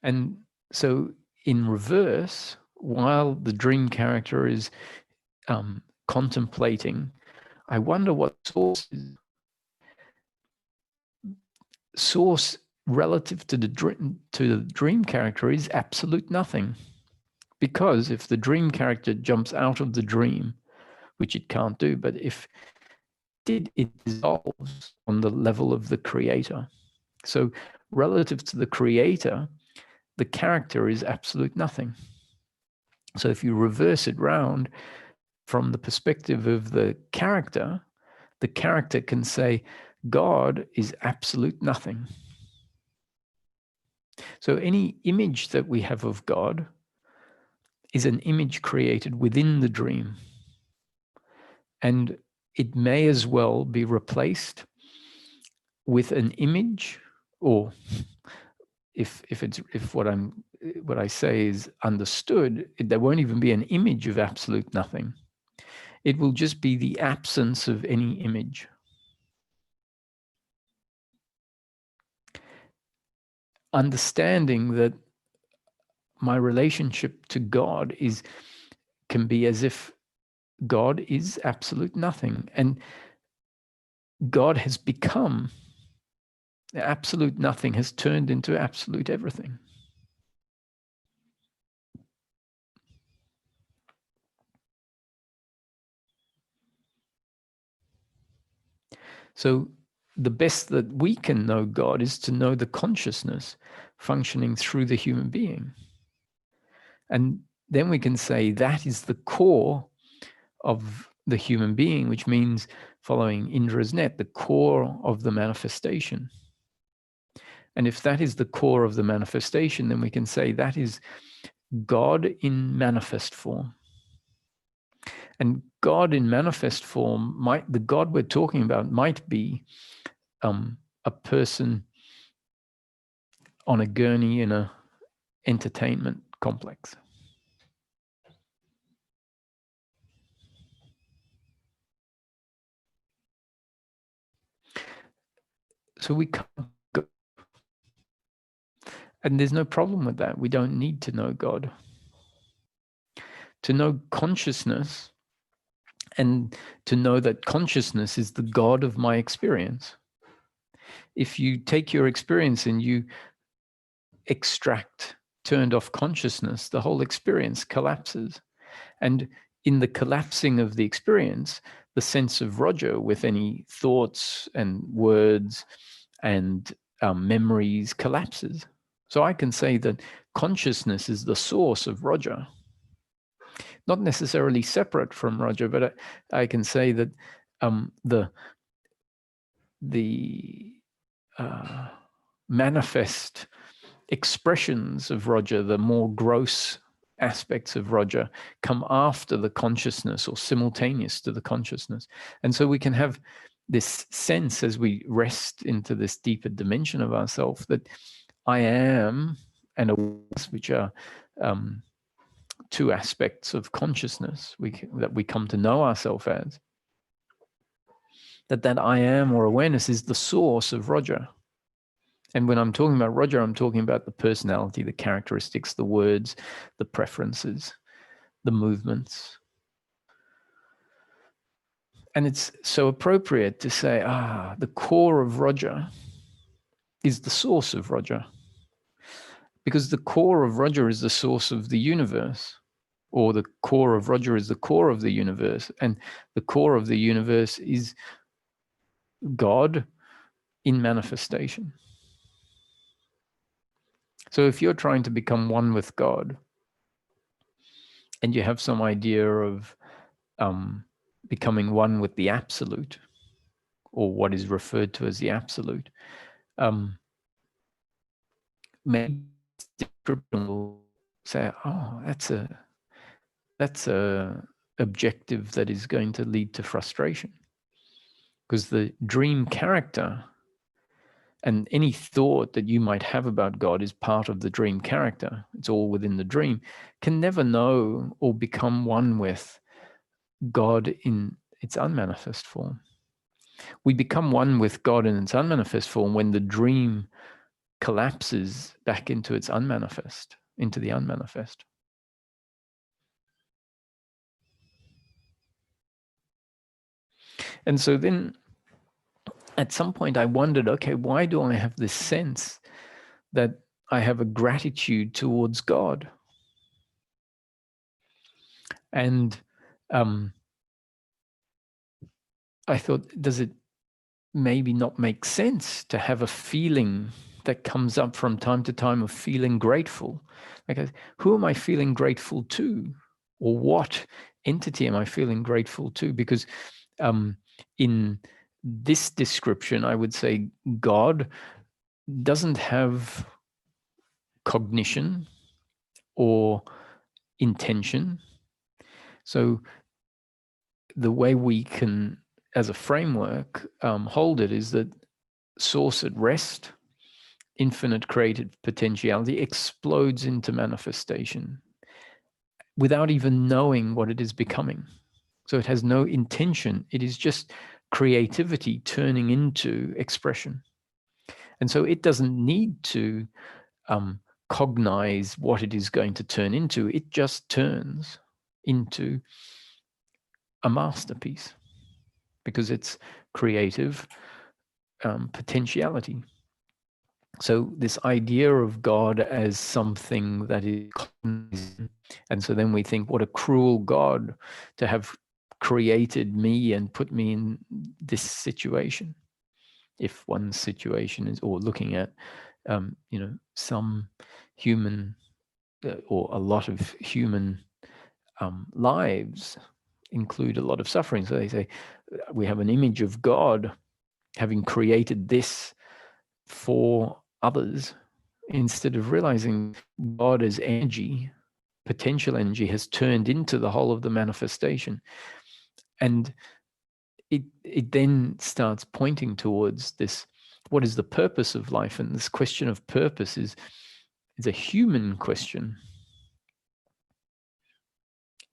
And so in reverse, while the dream character is contemplating, I wonder what source is. Source relative to the dream character is absolute nothing. Because if the dream character jumps out of the dream, which it can't do, but if it dissolves on the level of the creator. So relative to the creator, the character is absolute nothing. So if you reverse it round from the perspective of the character can say, God is absolute nothing. So any image that we have of God is an image created within the dream. And it may as well be replaced with an image, or if what I say is understood, there won't even be an image of absolute nothing. It will just be the absence of any image. Understanding that my relationship to God can be as if God is absolute nothing, and God has become absolute nothing, has turned into absolute everything. So the best that we can know God is to know the consciousness functioning through the human being. And then we can say that is the core of the human being, which means, following Indra's net, the core of the manifestation. And if that is the core of the manifestation, then we can say that is God in manifest form. And God in manifest form, the God we're talking about might be a person on a gurney in an entertainment complex. So we can't go. And there's no problem with that. We don't need to know God. To know consciousness, and to know that consciousness is the God of my experience. If you take your experience and you extract turned off consciousness, the whole experience collapses. And in the collapsing of the experience, the sense of Roger, with any thoughts and words and memories, collapses. So I can say that consciousness is the source of Roger, not necessarily separate from Roger, but I can say that the manifest expressions of Roger, the more gross aspects of Roger, come after the consciousness or simultaneous to the consciousness. And so we can have this sense as we rest into this deeper dimension of ourselves that I am and awareness, which are two aspects of consciousness that we come to know ourselves as, that I am or awareness is the source of Roger. And when I'm talking about Roger, I'm talking about the personality, the characteristics, the words, the preferences, the movements. And it's so appropriate to say, the core of Roger is the source of Roger. Because the core of Roger is the source of the universe, or the core of Roger is the core of the universe. And the core of the universe is God in manifestation. So if you're trying to become one with God, and you have some idea of becoming one with the absolute, or what is referred to as the absolute, maybe description will say, that's a objective that is going to lead to frustration, because the dream character and any thought that you might have about God is part of the dream character. It's all within the dream. Can never know or become one with God in its unmanifest form. We become one with God in its unmanifest form when the dream collapses back into its unmanifest, into the unmanifest. And so then at some point I wondered, okay, why do I have this sense that I have a gratitude towards God? And I thought, does it maybe not make sense to have a feeling that comes up from time to time of feeling grateful? Like, who am I feeling grateful to? Or what entity am I feeling grateful to? Because in this description, I would say God doesn't have cognition or intention. So the way we can, as a framework, hold it is that source at rest, infinite creative potentiality, explodes into manifestation without even knowing what it is becoming. So it has no intention. It is just creativity turning into expression. And so it doesn't need to cognize what it is going to turn into. It just turns into a masterpiece because it's creative potentiality. So this idea of God as something that is cognizant, and so then we think, what a cruel God to have created me and put me in this situation. If one situation is, or looking at, some human or a lot of human lives include a lot of suffering. So they say we have an image of God having created this for others, instead of realizing God as energy, potential energy, has turned into the whole of the manifestation. And it then starts pointing towards this, what is the purpose of life? And this question of purpose is a human question.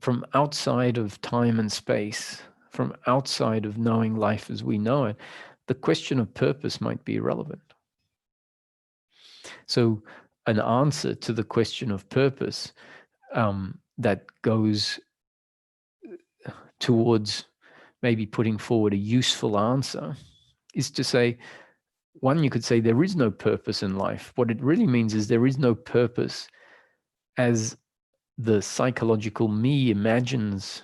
From outside of time and space, from outside of knowing life as we know it, the question of purpose might be irrelevant. So an answer to the question of purpose that goes towards maybe putting forward a useful answer is to say, one, you could say there is no purpose in life. What it really means is there is no purpose as the psychological me imagines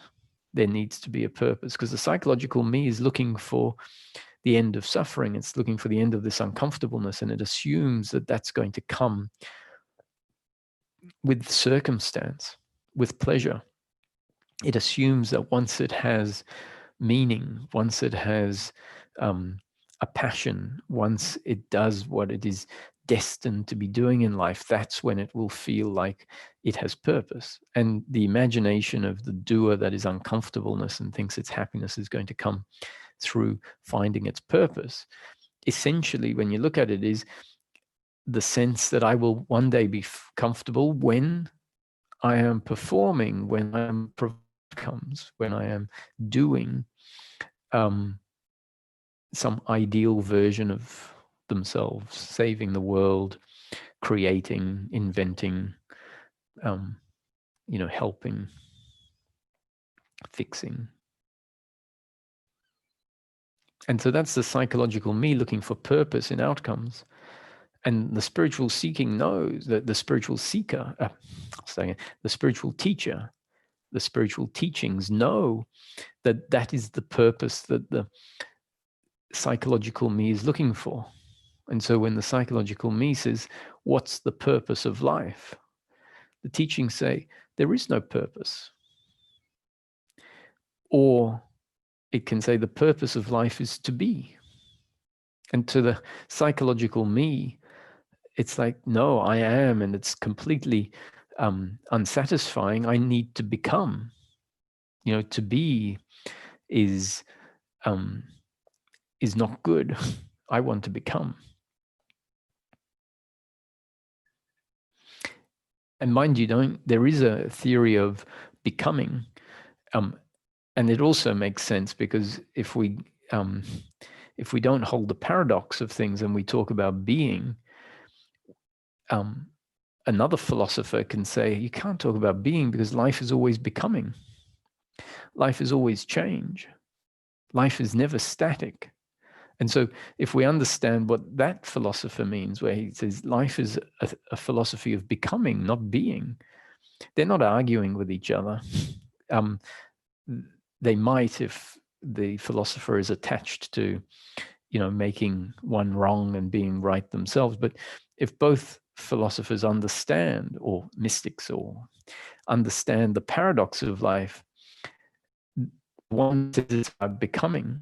there needs to be a purpose, because the psychological me is looking for the end of suffering. It's looking for the end of this uncomfortableness, and it assumes that that's going to come with circumstance, with pleasure. It assumes that once it has meaning, once it has a passion, once it does what it is destined to be doing in life, that's when it will feel like it has purpose. And the imagination of the doer that is uncomfortableness and thinks its happiness is going to come through finding its purpose, essentially, when you look at it, is the sense that I will one day be comfortable when I am performing, when I am outcomes, when I am doing some ideal version of themselves, saving the world, creating, inventing, helping, fixing. And so that's the psychological me looking for purpose in outcomes. And the spiritual seeking knows that the spiritual seeker, the spiritual teacher, the spiritual teachings know that that is the purpose that the psychological me is looking for. And so when the psychological me says, what's the purpose of life? The teachings say, there is no purpose. Or it can say the purpose of life is to be. And to the psychological me, it's like, no, I am, and it's completely unsatisfying. I need to become. To be is not good. I want to become. And mind you, there is a theory of becoming, and it also makes sense because if we don't hold the paradox of things and we talk about being, another philosopher can say you can't talk about being because life is always becoming. Life is always change. Life is never static. And so if we understand what that philosopher means, where he says life is a philosophy of becoming, not being, they're not arguing with each other. They might if the philosopher is attached to, making one wrong and being right themselves. But if both philosophers understand, or mystics, or understand the paradox of life, one says it's about becoming,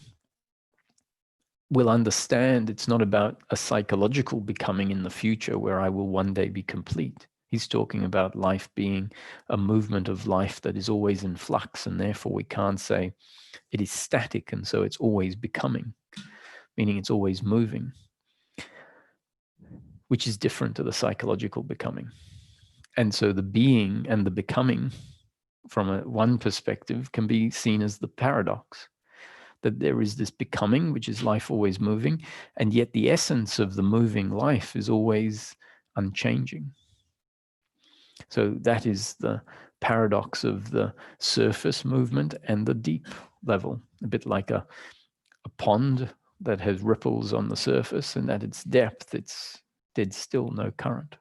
will understand it's not about a psychological becoming in the future where I will one day be complete. He's talking about life being a movement of life that is always in flux, and therefore we can't say it is static, and so it's always becoming, meaning it's always moving, which is different to the psychological becoming. And so the being and the becoming, from one perspective, can be seen as the paradox, that there is this becoming, which is life always moving, and yet the essence of the moving life is always unchanging. So that is the paradox of the surface movement and the deep level, a bit like a pond that has ripples on the surface, and at its depth, it's dead still, no current.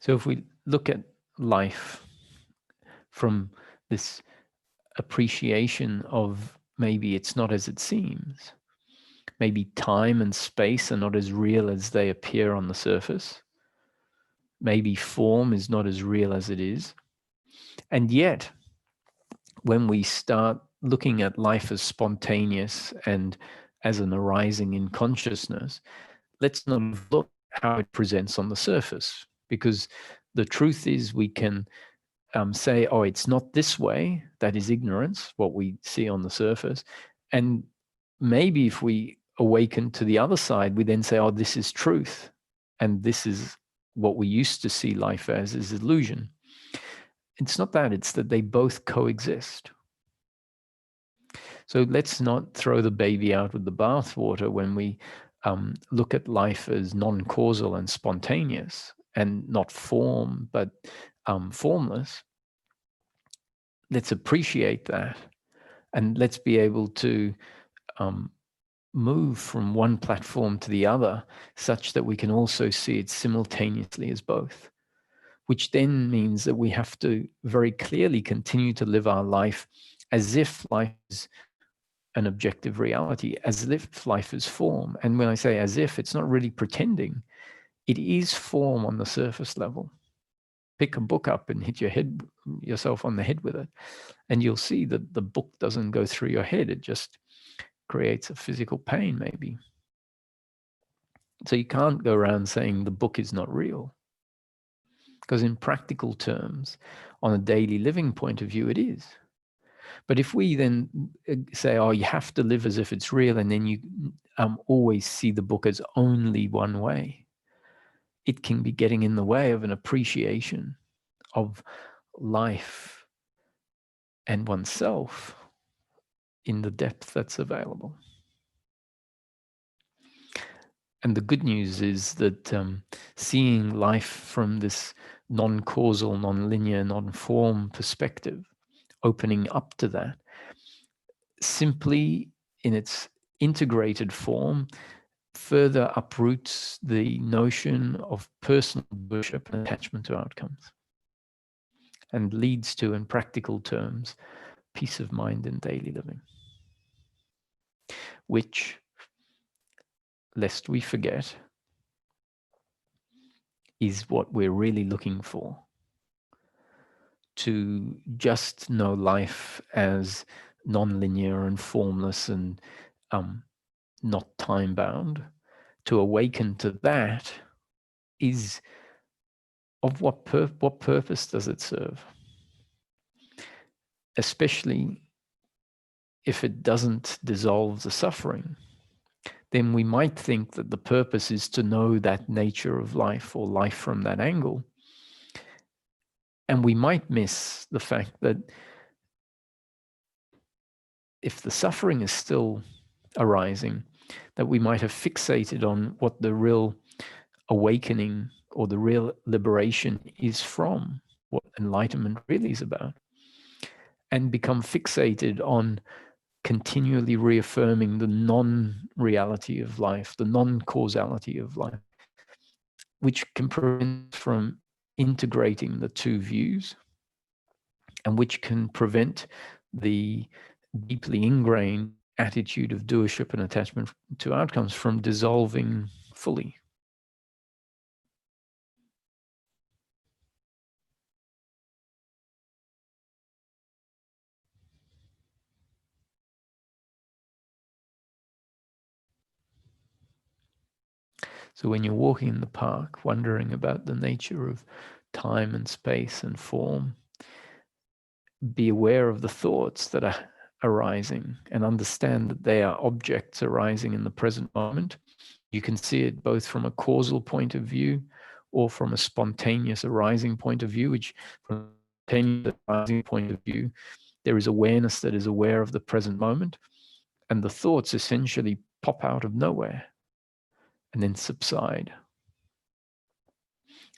So if we look at life from this appreciation of maybe it's not as it seems, maybe time and space are not as real as they appear on the surface, maybe form is not as real as it is, and yet when we start looking at life as spontaneous and as an arising in consciousness, let's not look how it presents on the surface, because the truth is we can say, oh, it's not this way. That is ignorance, what we see on the surface. And maybe if we awaken to the other side, we then say, oh, this is truth. And this is what we used to see life as, is illusion. it's not that, it's that they both coexist. So let's not throw the baby out with the bathwater when we look at life as non-causal and spontaneous and not form, but formless. Let's appreciate that, and let's be able to move from one platform to the other such that we can also see it simultaneously as both, which then means that we have to very clearly continue to live our life as if life is an objective reality, as if life is form. And when I say as if, it's not really pretending. It is form on the surface level. Pick a book up and hit yourself on the head with it, and you'll see that the book doesn't go through your head. It just creates a physical pain, maybe. So you can't go around saying the book is not real, because in practical terms, on a daily living point of view, it is. But if we then say, oh, you have to live as if it's real, and then you always see the book as only one way, it can be getting in the way of an appreciation of life and oneself in the depth that's available. And the good news is that seeing life from this non-causal, non-linear, non-form perspective, opening up to that, simply in its integrated form, further uproots the notion of personal worship and attachment to outcomes, and leads to, in practical terms, peace of mind in daily living, which, lest we forget, is what we're really looking for. To just know life as non-linear and formless and not time-bound, to awaken to that is of what purpose does it serve? Especially if it doesn't dissolve the suffering, then we might think that the purpose is to know that nature of life or life from that angle. And we might miss the fact that if the suffering is still arising, that we might have fixated on what the real awakening or the real liberation is from, what enlightenment really is about, and become fixated on continually reaffirming the non-reality of life, the non-causality of life, which can prevent from integrating the two views, and which can prevent the deeply ingrained attitude of doership and attachment to outcomes from dissolving fully. So when you're walking in the park, wondering about the nature of time and space and form, be aware of the thoughts that are arising and understand that they are objects arising in the present moment. You can see it both from a causal point of view or from a spontaneous arising point of view, which from a spontaneous arising point of view, there is awareness that is aware of the present moment, and the thoughts essentially pop out of nowhere and then subside.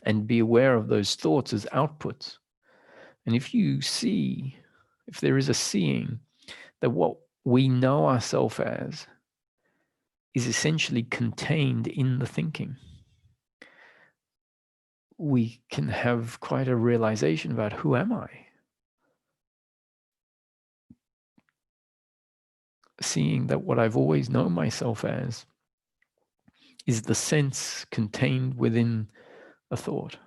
And be aware of those thoughts as outputs. And if there is a seeing that what we know ourselves as is essentially contained in the thinking, we can have quite a realization about who am I? Seeing that what I've always known myself as is the sense contained within a thought.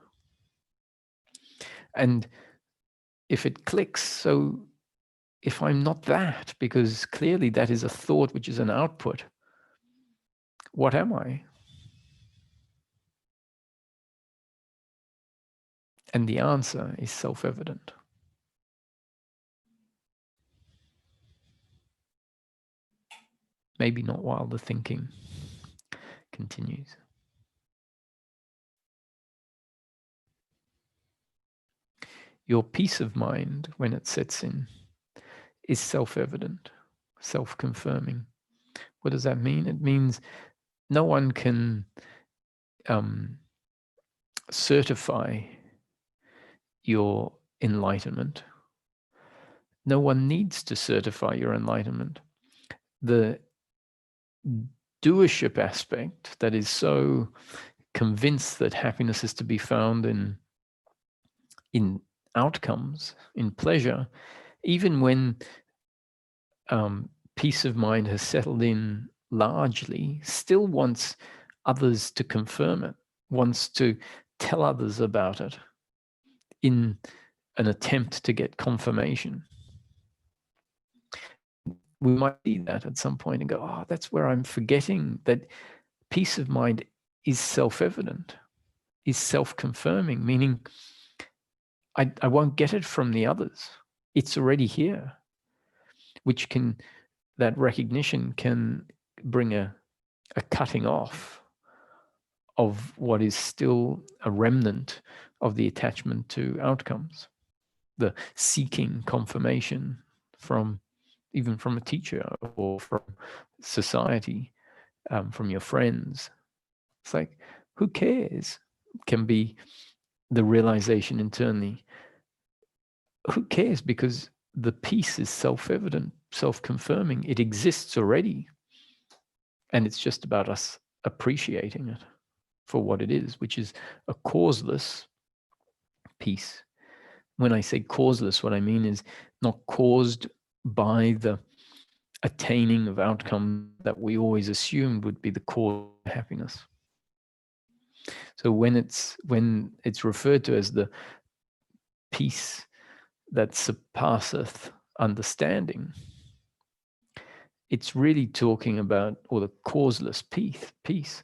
And if it clicks, so if I'm not that, because clearly that is a thought which is an output, what am I? And the answer is self-evident. Maybe not while the thinking continues. your peace of mind, when it sets in, is self-evident, self-confirming. What does that mean? It means no one can certify your enlightenment. No one needs to certify your enlightenment. The doership aspect that is so convinced that happiness is to be found in outcomes, in pleasure, even when peace of mind has settled in largely, still wants others to confirm it, wants to tell others about it in an attempt to get confirmation. We might see that at some point and go, oh, that's where I'm forgetting that peace of mind is self-evident, is self-confirming, meaning I won't get it from the others. It's already here, which can, that recognition can bring a cutting off of what is still a remnant of the attachment to outcomes, the seeking confirmation from even from a teacher or from society, from your friends. It's like, who cares? Can be the realization internally. Who cares? Because the peace is self-evident, self-confirming. It exists already. And it's just about us appreciating it for what it is, which is a causeless peace. When I say causeless, what I mean is not caused by the attaining of outcome that we always assumed would be the cause of happiness. So when it's referred to as the peace that surpasseth understanding, it's really talking about, or the causeless peace.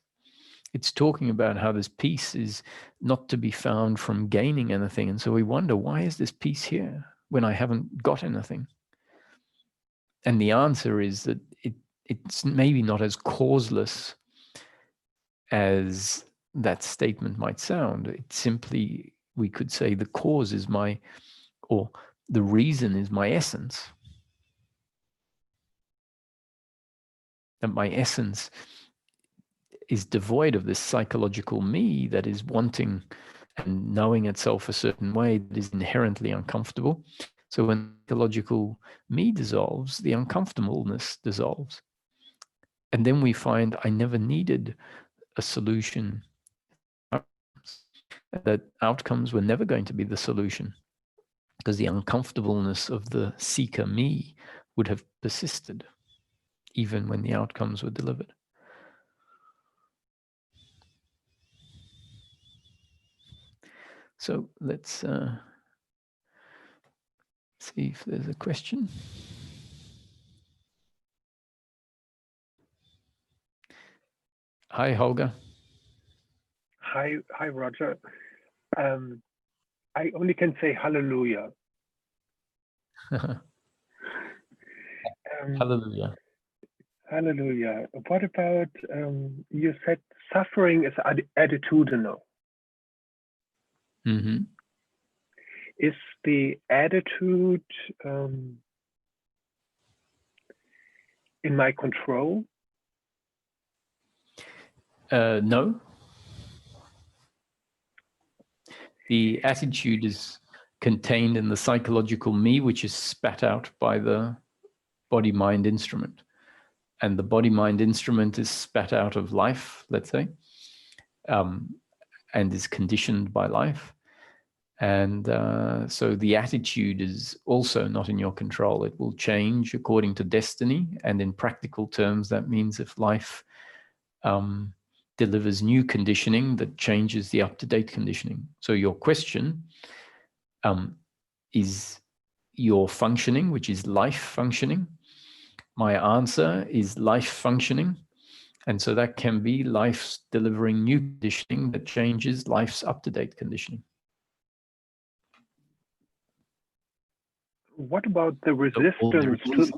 It's talking about how this peace is not to be found from gaining anything. And so we wonder, why is this peace here when I haven't got anything? And the answer is that it's maybe not as causeless as that statement might sound. It's simply, we could say the cause is or the reason is my essence. That my essence is devoid of this psychological me that is wanting and knowing itself a certain way that is inherently uncomfortable. So when psychological me dissolves, the uncomfortableness dissolves. And then we find I never needed a solution. That outcomes were never going to be the solution, because the uncomfortableness of the seeker me would have persisted even when the outcomes were delivered. So let's see if there's a question. Hi, Holger. Hi, Roger. I only can say hallelujah. Hallelujah. Hallelujah. What about, you said suffering is attitudinal. Mm-hmm. Is the attitude in my control? No. The attitude is contained in the psychological me, which is spat out by the body-mind instrument. And the body-mind instrument is spat out of life, let's say, and is conditioned by life. And so the attitude is also not in your control. It will change according to destiny. And in practical terms, that means if life delivers new conditioning that changes the up-to-date conditioning. So your question is your functioning, which is life functioning. My answer is life functioning. And so that can be life's delivering new conditioning that changes life's up-to-date conditioning. What about the resistance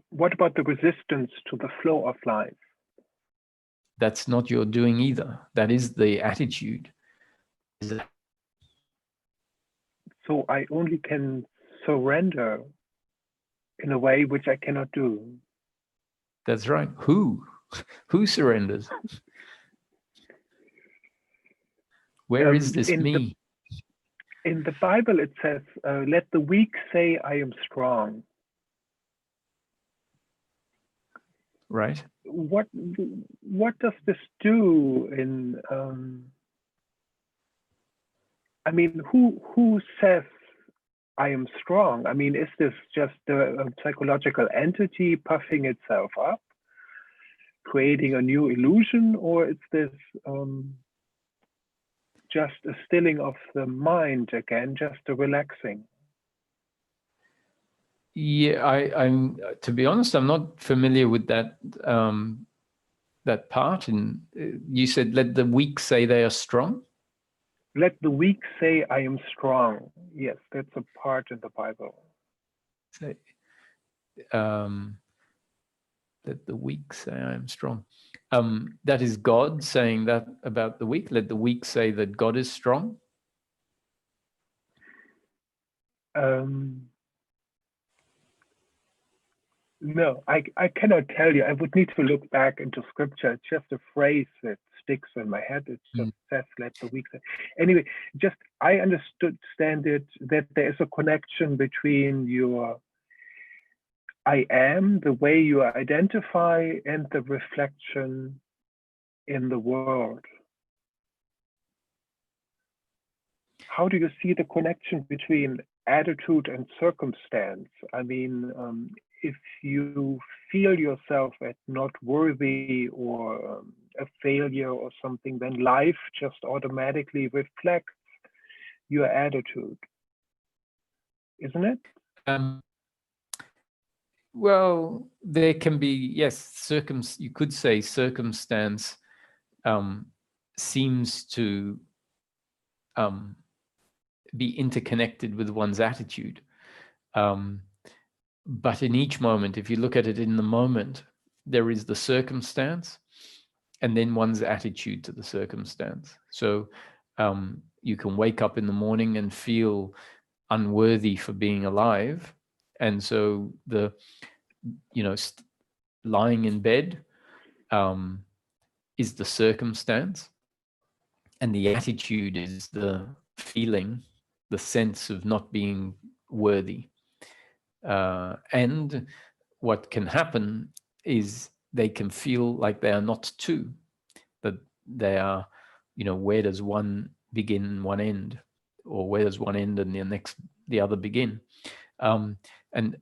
what about the resistance to the flow of life? That's not your doing either. That is the attitude. So I only can surrender in a way which I cannot do. That's right. Who surrenders? Where is this me? In the Bible, it says, let the weak say, I am strong. Right. What does this do in, I mean, who says I am strong? I mean, is this just a psychological entity puffing itself up, creating a new illusion, or is this just a stilling of the mind again, just a relaxing? Yeah, I'm to be honest, I'm not familiar with that that part. And you said, "Let the weak say they are strong." Let the weak say, I am strong. Yes, that's a part in the Bible. Say, let the weak say I am strong. That is God saying that about the weak. Let the weak say that God is strong. No, I cannot tell you. I would need to look back into scripture. It's just a phrase that sticks in my head. It just says, let the weak say. Anyway, just I understand it that there is a connection between your I am, the way you identify, and the reflection in the world. How do you see the connection between attitude and circumstance? I mean, if you feel yourself as not worthy or a failure or something, then life just automatically reflects your attitude, isn't it? Well, there can be, yes, you could say circumstance seems to be interconnected with one's attitude. But in each moment, if you look at it in the moment, there is the circumstance and then one's attitude to the circumstance. So you can wake up in the morning and feel unworthy for being alive. And so lying in bed is the circumstance, and the attitude is the feeling, the sense of not being worthy. And what can happen is they can feel like they are not two, that they are, where does one begin and one end, or where does one end and the other begin? And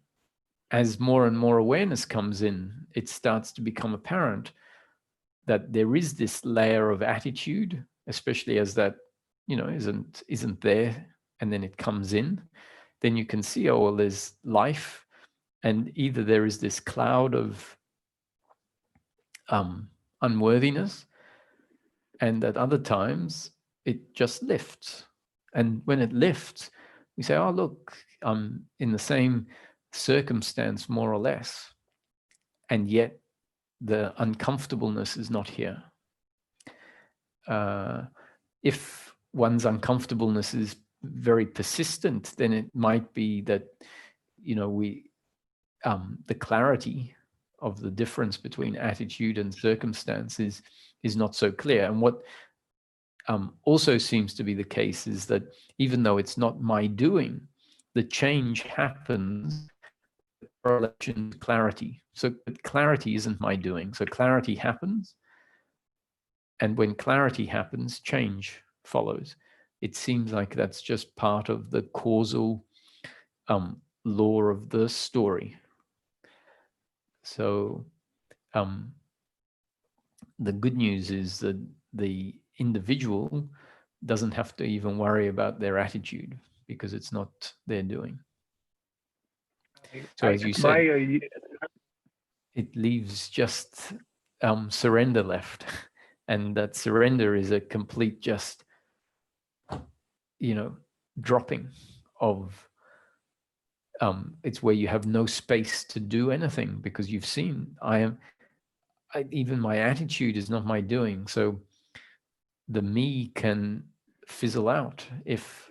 as more and more awareness comes in, it starts to become apparent that there is this layer of attitude, especially as that, isn't there, and then it comes in. Then you can see, oh, well, there's life, and either there is this cloud of unworthiness, and at other times it just lifts. And when it lifts, we say, oh, look, I'm in the same circumstance, more or less, and yet the uncomfortableness is not here. If one's uncomfortableness is very persistent, then it might be that, the clarity of the difference between attitude and circumstance is not so clear. And what also seems to be the case is that even though it's not my doing, the change happens in correlation to clarity. So clarity isn't my doing. So clarity happens. And when clarity happens, change follows. It seems like that's just part of the causal law of the story. So the good news is that the individual doesn't have to even worry about their attitude because it's not their doing. So as you said, it leaves just surrender left. And that surrender is a complete just, dropping of, it's where you have no space to do anything because you've seen, even my attitude is not my doing. So the me can fizzle out if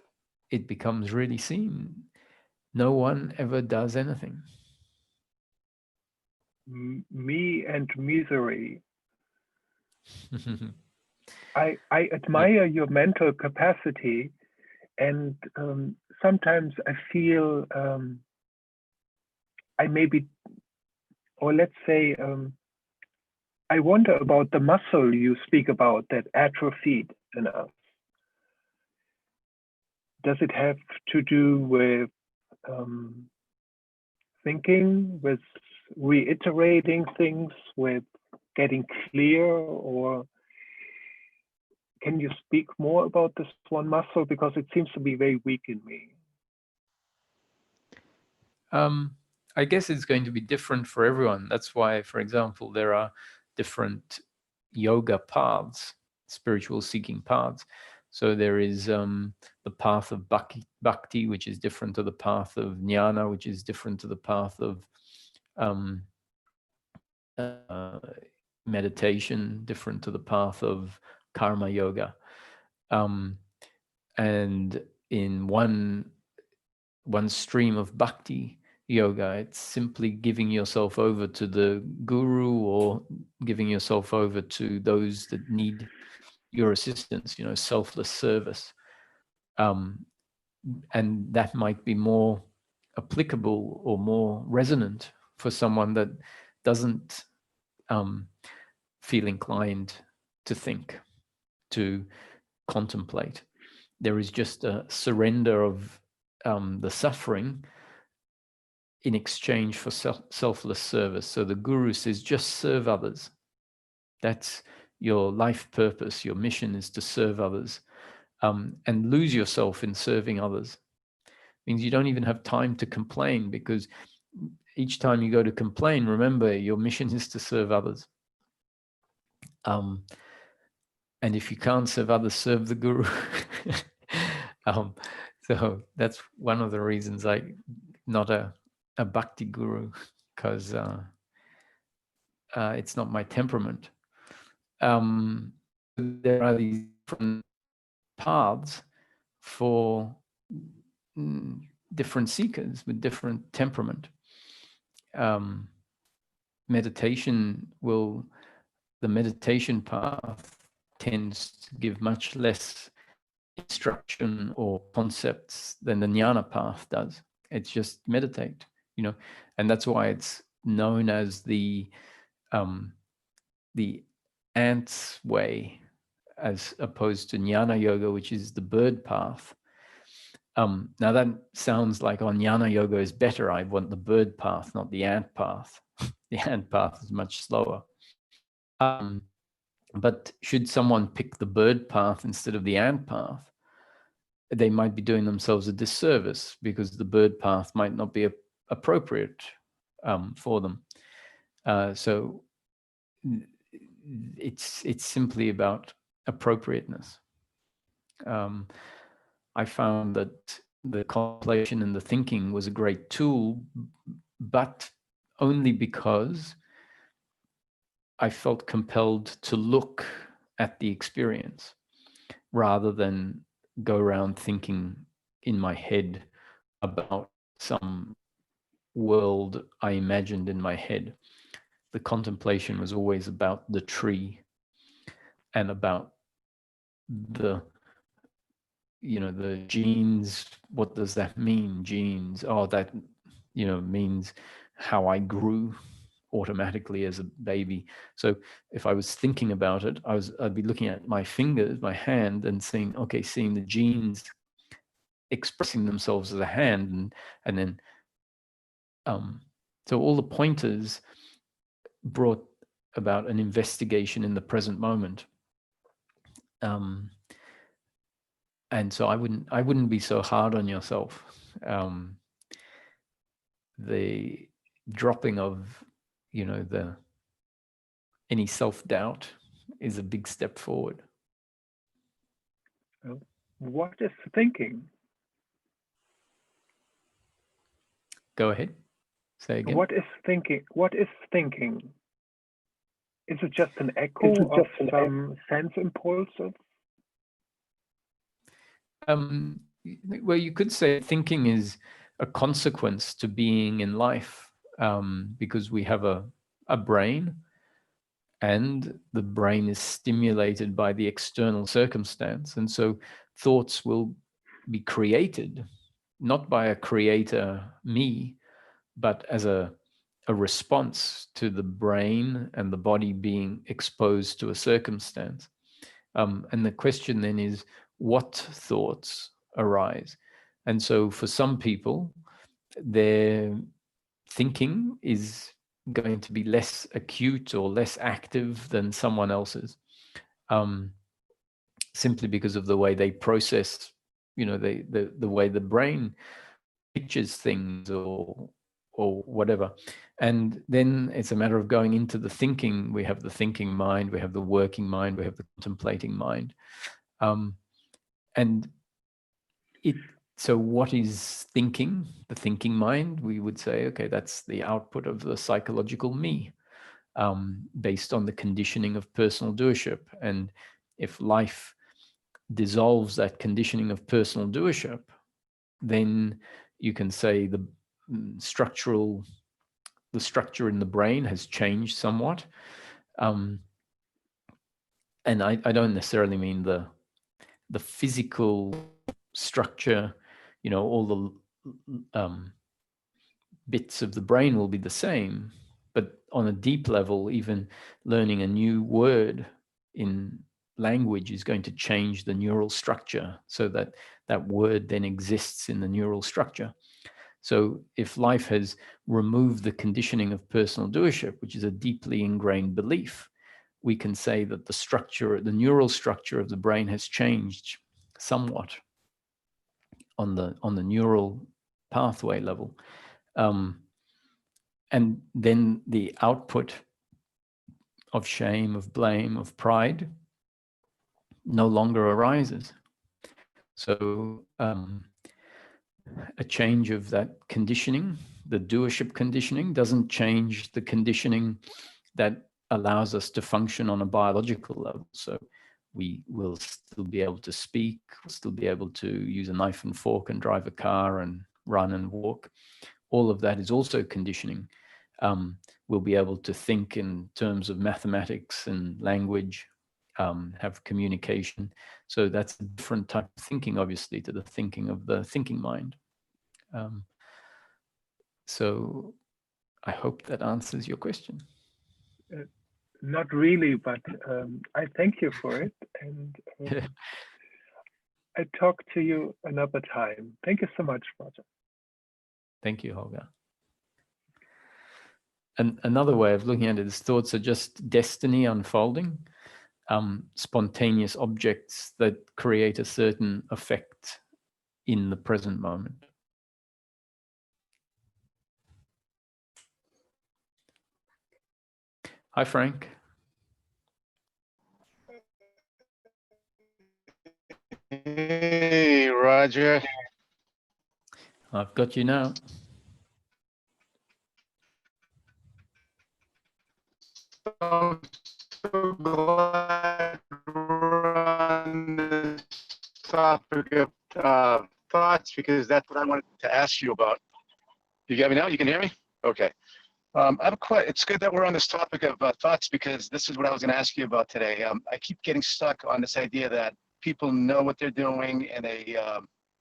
it becomes really seen. No one ever does anything. Me and misery. I admire your mental capacity, and sometimes I feel I maybe, or let's say, I wonder about the muscle you speak about that atrophied in us. Does it have to do with thinking, with reiterating things, with getting clear, or can you speak more about this one muscle, because it seems to be very weak in me? I guess it's going to be different for everyone. That's why, for example, there are different yoga paths, spiritual seeking paths. So there is the path of bhakti, which is different to the path of jnana, which is different to the path of meditation, different to the path of karma yoga. And in one stream of bhakti yoga, it's simply giving yourself over to the guru or giving yourself over to those that need your assistance, selfless service. And that might be more applicable or more resonant for someone that doesn't feel inclined to think, to contemplate. There is just a surrender of the suffering in exchange for selfless service. So the guru says, just serve others. That's your life purpose. Your mission is to serve others, and lose yourself in serving others. It means you don't even have time to complain, because each time you go to complain, remember your mission is to serve others. And if you can't serve others, serve the guru. So that's one of the reasons I'm not a bhakti guru, because it's not my temperament. There are these different paths for different seekers with different temperament. The meditation path tends to give much less instruction or concepts than the jnana path does. It's just meditate, and that's why it's known as the ant's way, as opposed to jnana yoga, which is the bird path. Now that sounds like jnana yoga is better. I want the bird path, not the ant path. The ant path is much slower. But should someone pick the bird path instead of the ant path, they might be doing themselves a disservice, because the bird path might not be appropriate for them. So it's simply about appropriateness. I found that the contemplation and the thinking was a great tool, but only because I felt compelled to look at the experience rather than go around thinking in my head about some world I imagined in my head. The contemplation was always about the tree and about the genes. What does that mean, genes? Oh, that means how I grew automatically as a baby. So if I was thinking about it, I'd be looking at my fingers, my hand, and seeing the genes expressing themselves as a hand, and then so all the pointers brought about an investigation in the present moment. And so I wouldn't be so hard on yourself. The dropping of any self-doubt is a big step forward. What is thinking? Go ahead. Say again. What is thinking? What is thinking? Is it just an echo of some sense impulses? well, you could say thinking is a consequence to being in life, because we have a brain, and the brain is stimulated by the external circumstance. And so thoughts will be created, not by a creator, me, but as a response to the brain and the body being exposed to a circumstance. And the question then is, what thoughts arise? And so for some people, their thinking is going to be less acute or less active than someone else's, simply because of the way they process, the way the brain pictures things or whatever. And then it's a matter of going into the thinking. We have the thinking mind, we have the working mind, we have the contemplating mind. And so what is thinking? The thinking mind, we would say, okay, that's the output of the psychological me, based on the conditioning of personal doership. And if life dissolves that conditioning of personal doership, then you can say the structure in the brain has changed somewhat. And I don't necessarily mean the physical structure, all the bits of the brain will be the same, but on a deep level, even learning a new word in language is going to change the neural structure so that that word then exists in the neural structure. So if life has removed the conditioning of personal doership, which is a deeply ingrained belief, we can say that the neural structure of the brain has changed somewhat on the neural pathway level. And then the output of shame, of blame, of pride no longer arises. So a change of that conditioning, the doership conditioning, doesn't change the conditioning that allows us to function on a biological level. So we will still be able to speak, we'll still be able to use a knife and fork and drive a car and run and walk. All of that is also conditioning. We'll be able to think in terms of mathematics and language, have communication. So that's a different type of thinking, obviously, to the thinking of the thinking mind. So I hope that answers your question. Not really, but I thank you for it. And I talk to you another time. Thank you so much, Roger. Thank you, Holger. And another way of looking at it is thoughts are just destiny unfolding, spontaneous objects that create a certain effect in the present moment. Hi, Frank. Hey, Roger. I've got you now. I'm so glad we're on this topic of thoughts, because that's what I wanted to ask you about. You got me now? You can hear me? Okay. It's good that we're on this topic of thoughts, because this is what I was going to ask you about today. I keep getting stuck on this idea that people know what they're doing, and they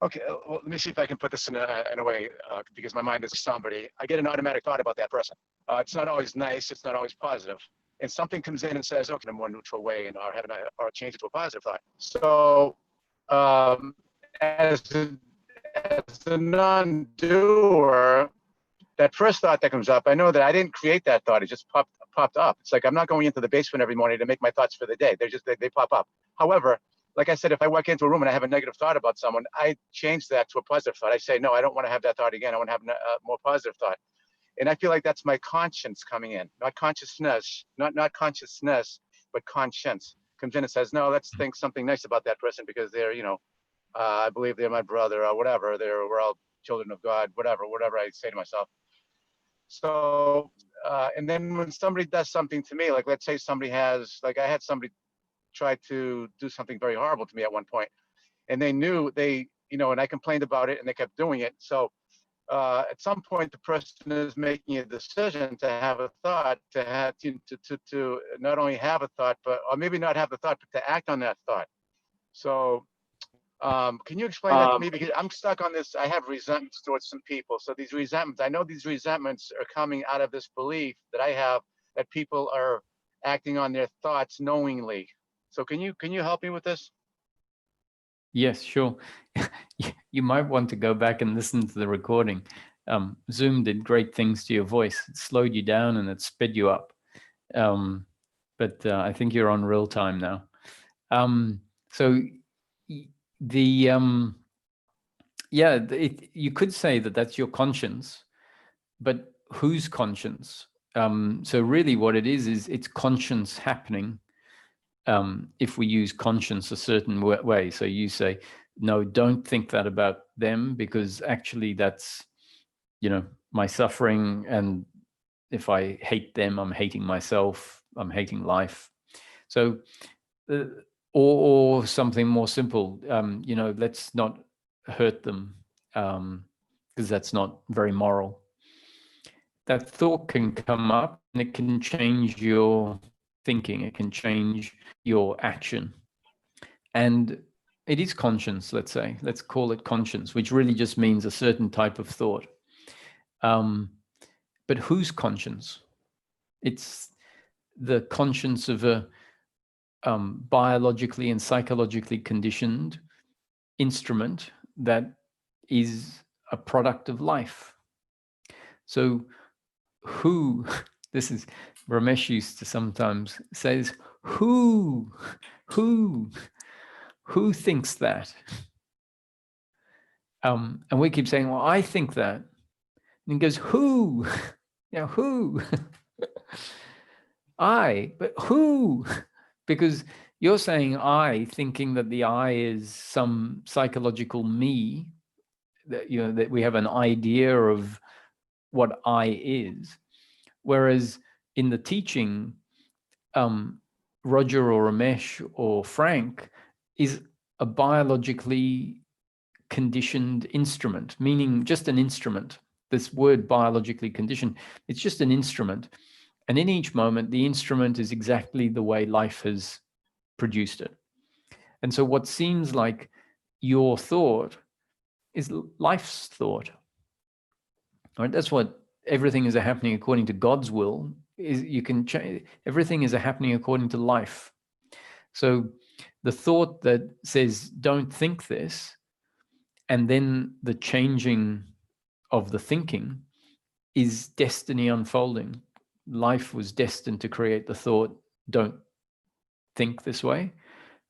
okay, well, let me see if I can put this in a way, because my mind is somebody. I get an automatic thought about that person. It's not always nice. It's not always positive. And something comes in and says, okay, in a more neutral way, and or change it to a positive thought. So as a non-doer, that first thought that comes up, I know that I didn't create that thought. It just popped up. It's like I'm not going into the basement every morning to make my thoughts for the day. They pop up. However, like I said, if I walk into a room and I have a negative thought about someone, I change that to a positive thought. I say, no, I don't want to have that thought again. I want to have a more positive thought. And I feel like that's my conscience coming in, not consciousness, not consciousness, but conscience comes in and says, no, let's think something nice about that person, because they're, I believe they're my brother or whatever. We're all children of God, whatever I say to myself. So, and then when somebody does something to me, like let's say somebody I had somebody try to do something very horrible to me at one point, and they knew they you know, and I complained about it and they kept doing it. So at some point, the person is making a decision to have a thought, to not only have a thought, but, or maybe not have the thought, but to act on that thought. So can you explain that to me? Because I'm stuck on this. I have resentments towards some people. So these resentments, I know these resentments are coming out of this belief that I have that people are acting on their thoughts knowingly. So can you help me with this? Yes, sure. You might want to go back and listen to the recording. Zoom did great things to your voice. It slowed you down and it sped you up. But I think you're on real time now. So you could say that that's your conscience, but whose conscience? So really what it is it's conscience happening. If we use conscience a certain way, so you say, no, don't think that about them, because actually that's, you know, my suffering, and if I hate them, I'm hating myself, I'm hating life. So or something more simple, you know, let's not hurt them, because that's not very moral. That thought can come up and it can change your thinking, it can change your action. And it is conscience, let's say, let's call it conscience, which really just means a certain type of thought. But whose conscience? It's the conscience of a biologically and psychologically conditioned instrument that is a product of life. So who, this is, Ramesh used to sometimes says, who thinks that? And we keep saying, well, I think that. And he goes, who? Yeah, who? I, but who? Because you're saying I, thinking that the I is some psychological me, that, you know, that we have an idea of what I is. Whereas in the teaching, Roger or Ramesh or Frank is a biologically conditioned instrument, meaning just an instrument. This word biologically conditioned, it's just an instrument. And in each moment, the instrument is exactly the way life has produced it. And so what seems like your thought is life's thought. Right? That's what everything is happening according to God's will. Is you can change, everything is happening according to life. So the thought that says, don't think this, and then the changing of the thinking is destiny unfolding. Life was destined to create the thought, don't think this way.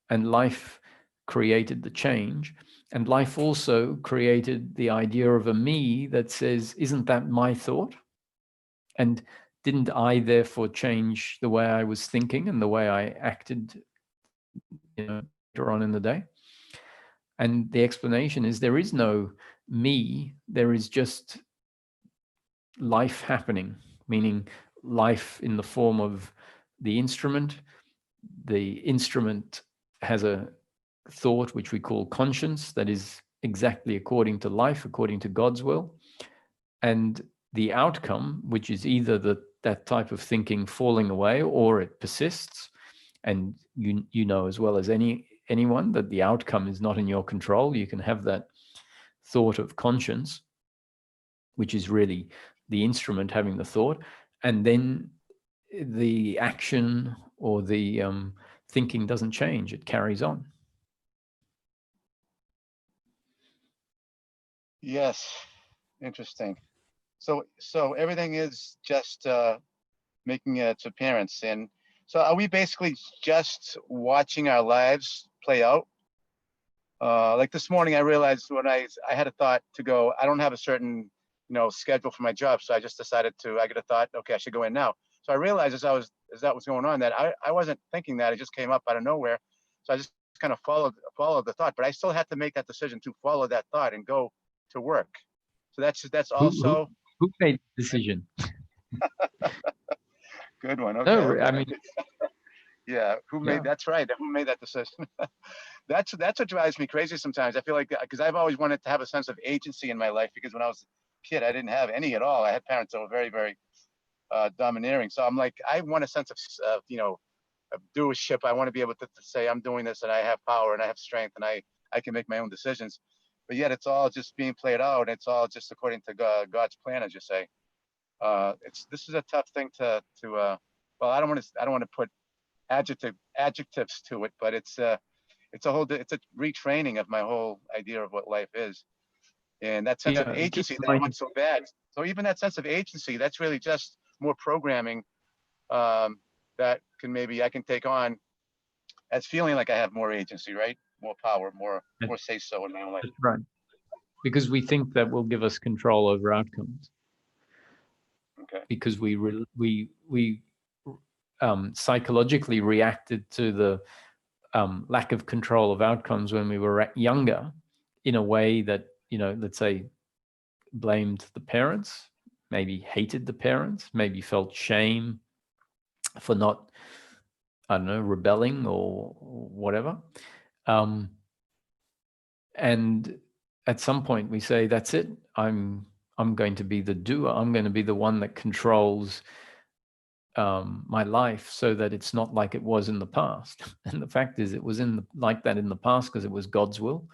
And life created the change. And life also created the idea of a me that says, isn't that my thought? And didn't I therefore change the way I was thinking and the way I acted, you know, later on in the day? And the explanation is there is no me, there is just life happening, meaning life in the form of the instrument. The instrument has a thought which we call conscience that is exactly according to life, according to God's will. And the outcome, which is either that type of thinking falling away or it persists. And you know as well as anyone that the outcome is not in your control. You can have that thought of conscience, which is really the instrument having the thought, and then the action or the thinking doesn't change, it carries on. Yes, interesting. So everything is just making its appearance. And so are we basically just watching our lives play out? Like this morning, I realized when I had a thought to go, I don't have a certain, you know, schedule for my job. So I just decided I get a thought, okay, I should go in now. So I realized as that was going on that I wasn't thinking that, it just came up out of nowhere. So I just kind of followed the thought, but I still had to make that decision to follow that thought and go to work. So that's also. Who made the decision? Good one. Okay. No, okay. I mean, Yeah. Who made? yeah. That's right. Who made that decision? That's what drives me crazy sometimes. I feel like, because I've always wanted to have a sense of agency in my life, because when I was a kid, I didn't have any at all. I had parents that were very, very domineering. So I'm like, I want a sense of, of doership. I want to be able to say I'm doing this, and I have power and I have strength, and I can make my own decisions. But yet it's all just being played out. It's all just according to God's plan, as you say. This is a tough thing to well, I don't want to put adjectives to it, but it's a retraining of my whole idea of what life is, and that sense of agency that I want so bad. So even that sense of agency, that's really just more programming that I can take on as feeling like I have more agency, right? More power, more say so in my own life. Right. Because we think that will give us control over outcomes. Okay. Because we psychologically reacted to the lack of control of outcomes when we were younger, in a way that, let's say, blamed the parents, maybe hated the parents, maybe felt shame for not, I don't know, rebelling or whatever. And at some point we say, that's it. I'm going to be the doer. I'm going to be the one that controls my life, so that it's not like it was in the past. And the fact is, it was like that in the past because it was God's will.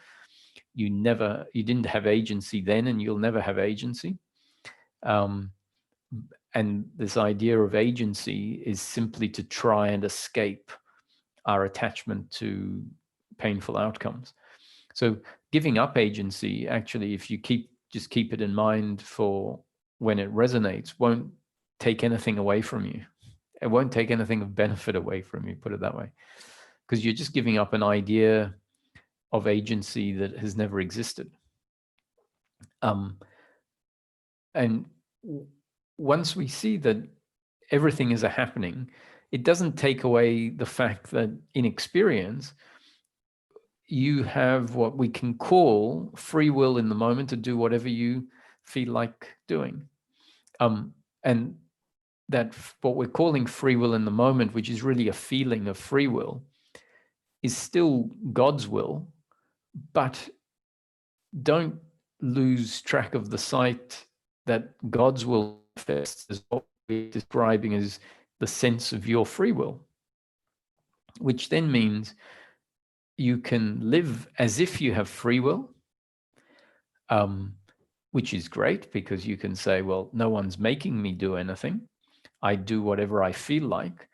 You didn't have agency then, and you'll never have agency. And this idea of agency is simply to try and escape our attachment to painful outcomes. So giving up agency, actually, if you just keep it in mind for when it resonates, won't take anything away from you. It won't take anything of benefit away from you, put it that way, because you're just giving up an idea of agency that has never existed. And once we see that everything is a happening, it doesn't take away the fact that in experience, you have what we can call free will in the moment to do whatever you feel like doing. And that what we're calling free will in the moment, which is really a feeling of free will, is still God's will, but don't lose track of the sight that God's will manifests as what we're describing as the sense of your free will, which then means you can live as if you have free will, which is great, because you can say, well, no one's making me do anything. I do whatever I feel like.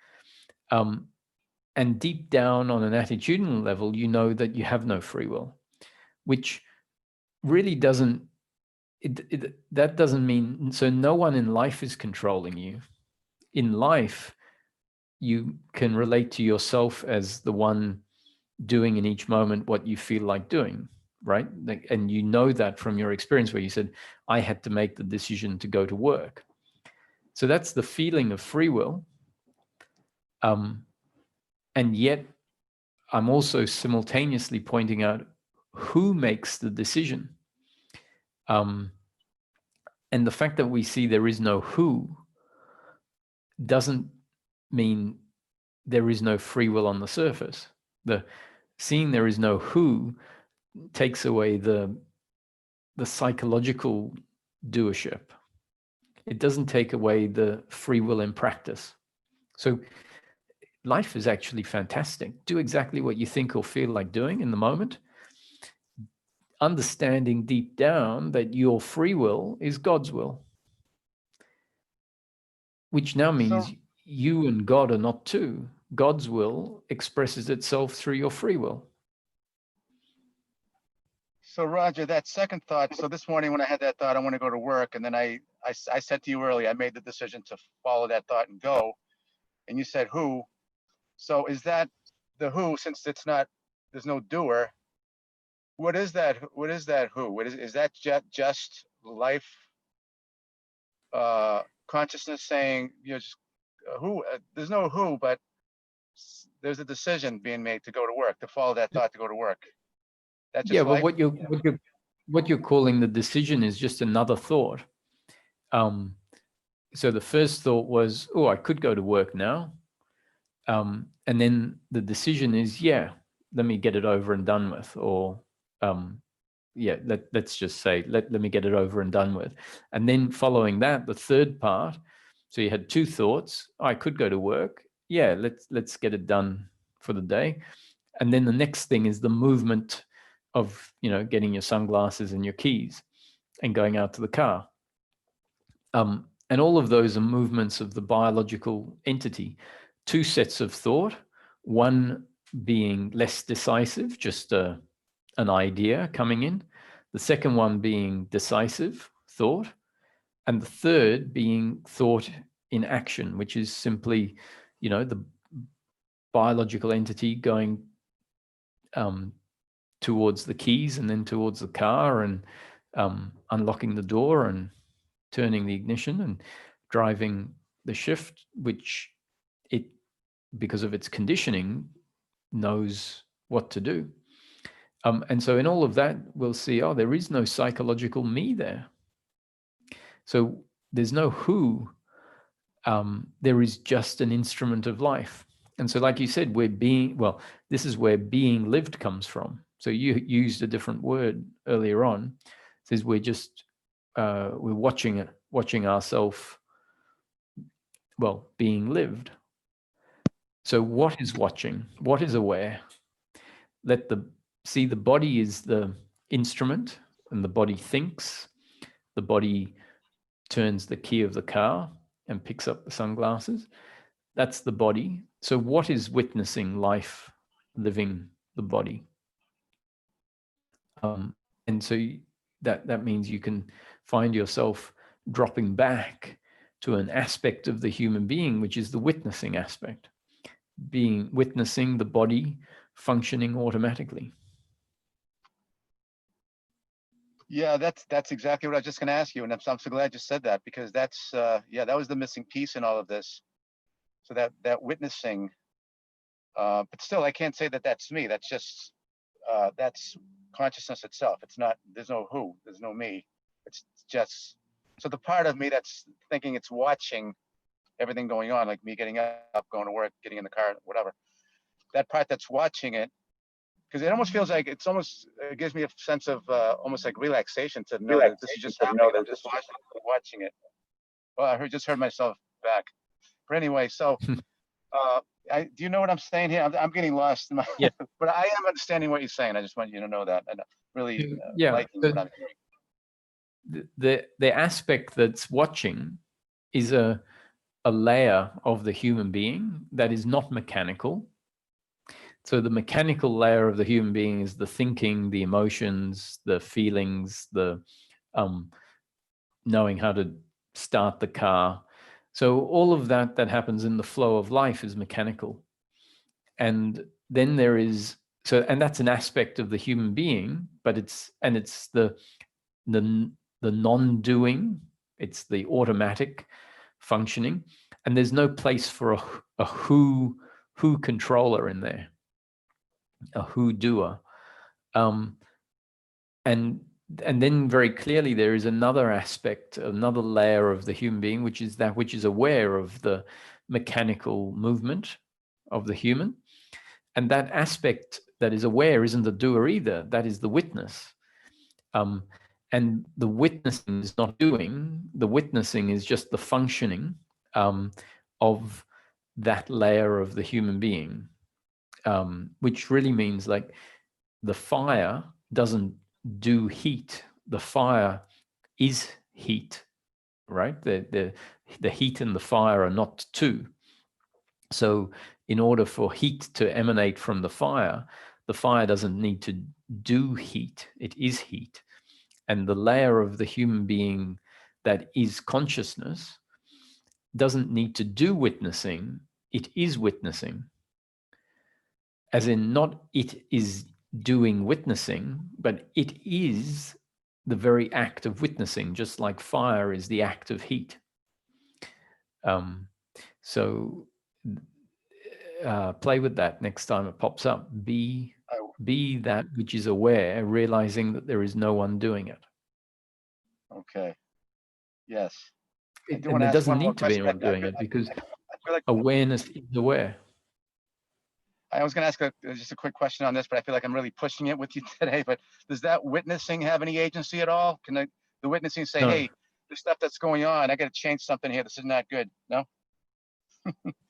And deep down on an attitudinal level, you know that you have no free will, which really doesn't mean, so no one in life is controlling you. In life, you can relate to yourself as the one doing in each moment what you feel like doing, right? And you know that from your experience where you said, I had to make the decision to go to work. So that's the feeling of free will. And yet I'm also simultaneously pointing out who makes the decision. And the fact that we see there is no who doesn't mean there is no free will on the surface. The seeing there is no who takes away the psychological doership. It doesn't take away the free will in practice. So life is actually fantastic. Do exactly what you think or feel like doing in the moment, understanding deep down that your free will is God's will, which now means you and God are not two. God's will expresses itself through your free will. So Roger, that second thought, so this morning when I had that thought, I want to go to work, and then I said to you earlier, I made the decision to follow that thought and go, and you said who. So is that the who, since it's not, there's no doer, what is that who? Is that just life, consciousness saying, just who, there's no who, but there's a decision being made to go to work, to follow that thought, to go to work. That's just but life? what you're calling the decision is just another thought. So the first thought was, oh, I could go to work now. And then the decision is, yeah, let me get it over and done with, or yeah, let's just say let me get it over and done with. And then following that, the third part, so you had two thoughts. I could go to work. Yeah, let's get it done for the day. And then the next thing is the movement of, you know, getting your sunglasses and your keys and going out to the car. And all of those are movements of the biological entity. Two sets of thought, one being less decisive, just an idea coming in. The second one being decisive thought. And the third being thought in action, which is simply, you know, the biological entity going towards the keys and then towards the car and unlocking the door and turning the ignition and driving the shift, which it, because of its conditioning, knows what to do. And so in all of that, we'll see, oh, there is no psychological me there. So there's no who, there is just an instrument of life. And so like you said, we're being, well, this is where being lived comes from. So you used a different word earlier on. It says we're just, we're watching ourselves, well, being lived. So what is watching? What is aware? See, the body is the instrument, and the body thinks. The body turns the key of the car and picks up the sunglasses. That's the body. So what is witnessing life, living the body? And so that means you can find yourself dropping back to an aspect of the human being, which is the witnessing aspect, witnessing the body functioning automatically. Yeah, that's exactly what I was just going to ask you, and I'm so glad you said that, because that's yeah, that was the missing piece in all of this. So that witnessing, but still, I can't say that that's me. That's just that's consciousness itself. It's not. There's no who. There's no me. It's just, so the part of me that's thinking it's watching everything going on, like me getting up, going to work, getting in the car, whatever. That part that's watching it, because it almost feels like it gives me a sense of almost like relaxation to know that this is just happening. I'm just watching it. Well, I just heard myself back. But anyway, so do you know what I'm saying here? I'm getting lost. Yeah. But I am understanding what you're saying. I just want you to know that. And really liking what I'm hearing. The aspect that's watching is a layer of the human being that is not mechanical. So the mechanical layer of the human being is the thinking, the emotions, the feelings, the knowing how to start the car. So all of that happens in the flow of life is mechanical. And then there is, and that's an aspect of the human being, but it's the non-doing, it's the automatic functioning, and there's no place for a who controller in there, a who doer. And then very clearly there is another aspect, another layer of the human being, which is aware of the mechanical movement of the human. And that aspect that is aware isn't the doer either, that is the witness. And the witnessing is not doing, the witnessing is just the functioning of that layer of the human being, which really means like the fire doesn't do heat. The fire is heat, right? The heat and the fire are not two. So in order for heat to emanate from the fire doesn't need to do heat. It is heat. And the layer of the human being that is consciousness doesn't need to do witnessing. It is witnessing. As in, not it is doing witnessing, but it is the very act of witnessing, just like fire is the act of heat. So play with that next time it pops up. Be that which is aware, realizing that there is no one doing it. Okay. Yes. And there doesn't need to be anyone doing it, because like awareness is aware. I was going to ask just a quick question on this, but I feel like I'm really pushing it with you today. But does that witnessing have any agency at all? Can the witnessing say, No. hey, the stuff that's going on, I got to change something here. This is not good. No?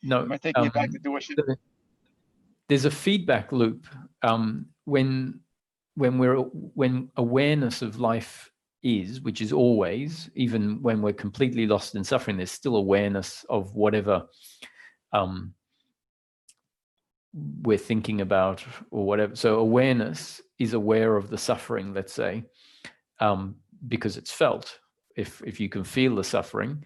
No. Am I taking it back to doership? There's a feedback loop. When awareness of life is, which is always, even when we're completely lost in suffering, there's still awareness of whatever we're thinking about or whatever. So awareness is aware of the suffering, let's say, because it's felt. If you can feel the suffering,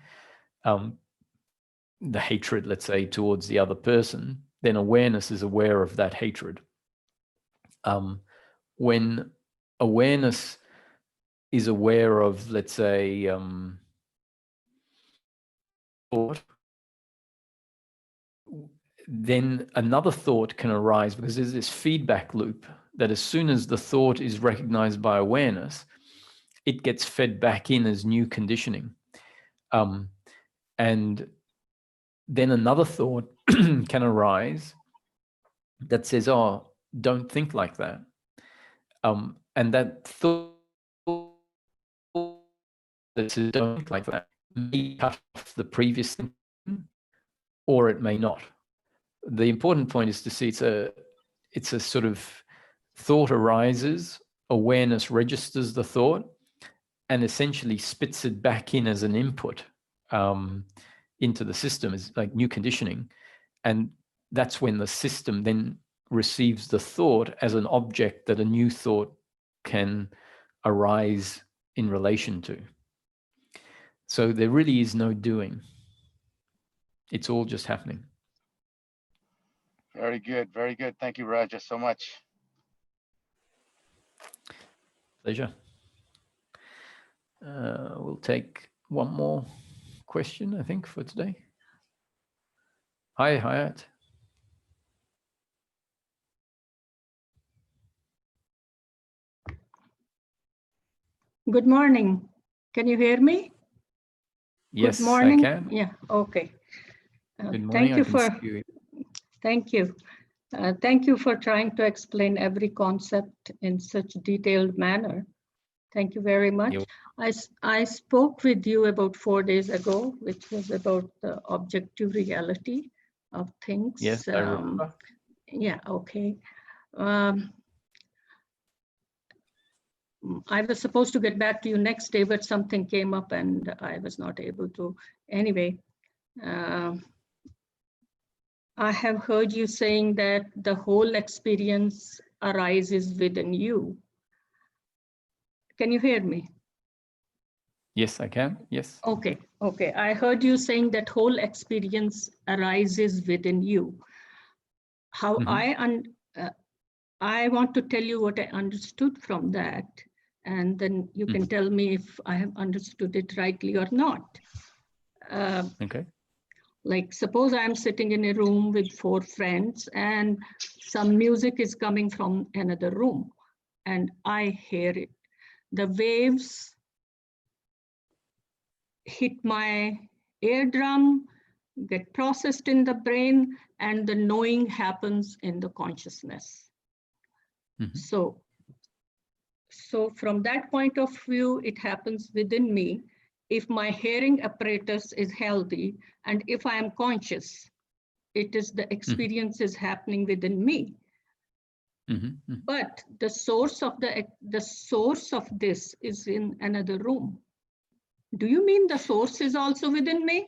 the hatred, let's say, towards the other person, then awareness is aware of that hatred. When awareness is aware of, let's say, thought, then another thought can arise, because there's this feedback loop that as soon as the thought is recognized by awareness, it gets fed back in as new conditioning. And then another thought can arise that says, oh, don't think like that. And that thought that says, don't think like that, may cut off the previous thinking, or it may not. The important point is to see it's a sort of thought arises, awareness registers the thought, and essentially spits it back in as an input into the system, as like new conditioning. And that's when the system then receives the thought as an object that a new thought can arise in relation to. So there really is no doing. It's all just happening. Very good. Very good. Thank you, Raja, so much. Pleasure. We'll take one more question, I think, for today. Hi, Hayat. Good morning. Can you hear me? Yes, Good morning. I can. Yeah, okay. Good morning. Thank you for, see you. thank you. Thank you for trying to explain every concept in such detailed manner. Thank you very much. I spoke with you about 4 days ago, which was about the objective reality of things. Yes, I remember. Yeah, okay. I was supposed to get back to you next day, but something came up and I was not able to. Anyway, I have heard you saying that the whole experience arises within you. Can you hear me? Yes, I can. Yes. Okay, okay. I heard you saying that whole experience arises within you. How I want to tell you what I understood from that, and then you can tell me if I have understood it rightly or not. Okay. Like suppose I'm sitting in a room with 4 friends and some music is coming from another room and I hear it. The waves hit my eardrum, get processed in the brain, and the knowing happens in the consciousness. So from that point of view, it happens within me. If my hearing apparatus is healthy, and if I am conscious, it is the experience is happening within me. But the source of this is in another room. Do you mean the source is also within me?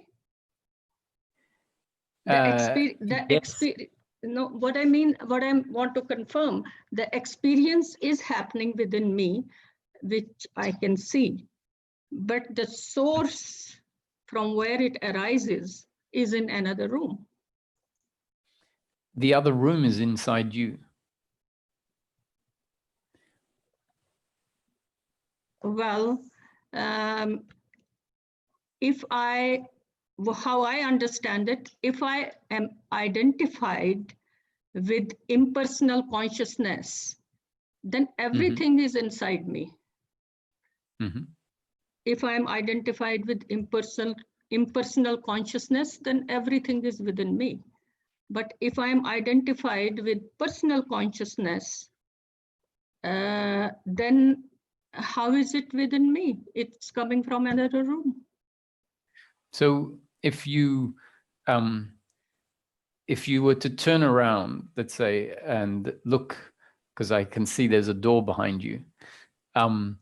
No, what I mean, what I want to confirm, the experience is happening within me, which I can see, but the source from where it arises is in another room. The other room is inside you. Well, how I understand it, if I am identified with impersonal consciousness, then everything is inside me. If I'm identified with impersonal consciousness, then everything is within me. But if I'm identified with personal consciousness, then how is it within me? It's coming from another room. So if you were to turn around, let's say, and look, because I can see there's a door behind you, and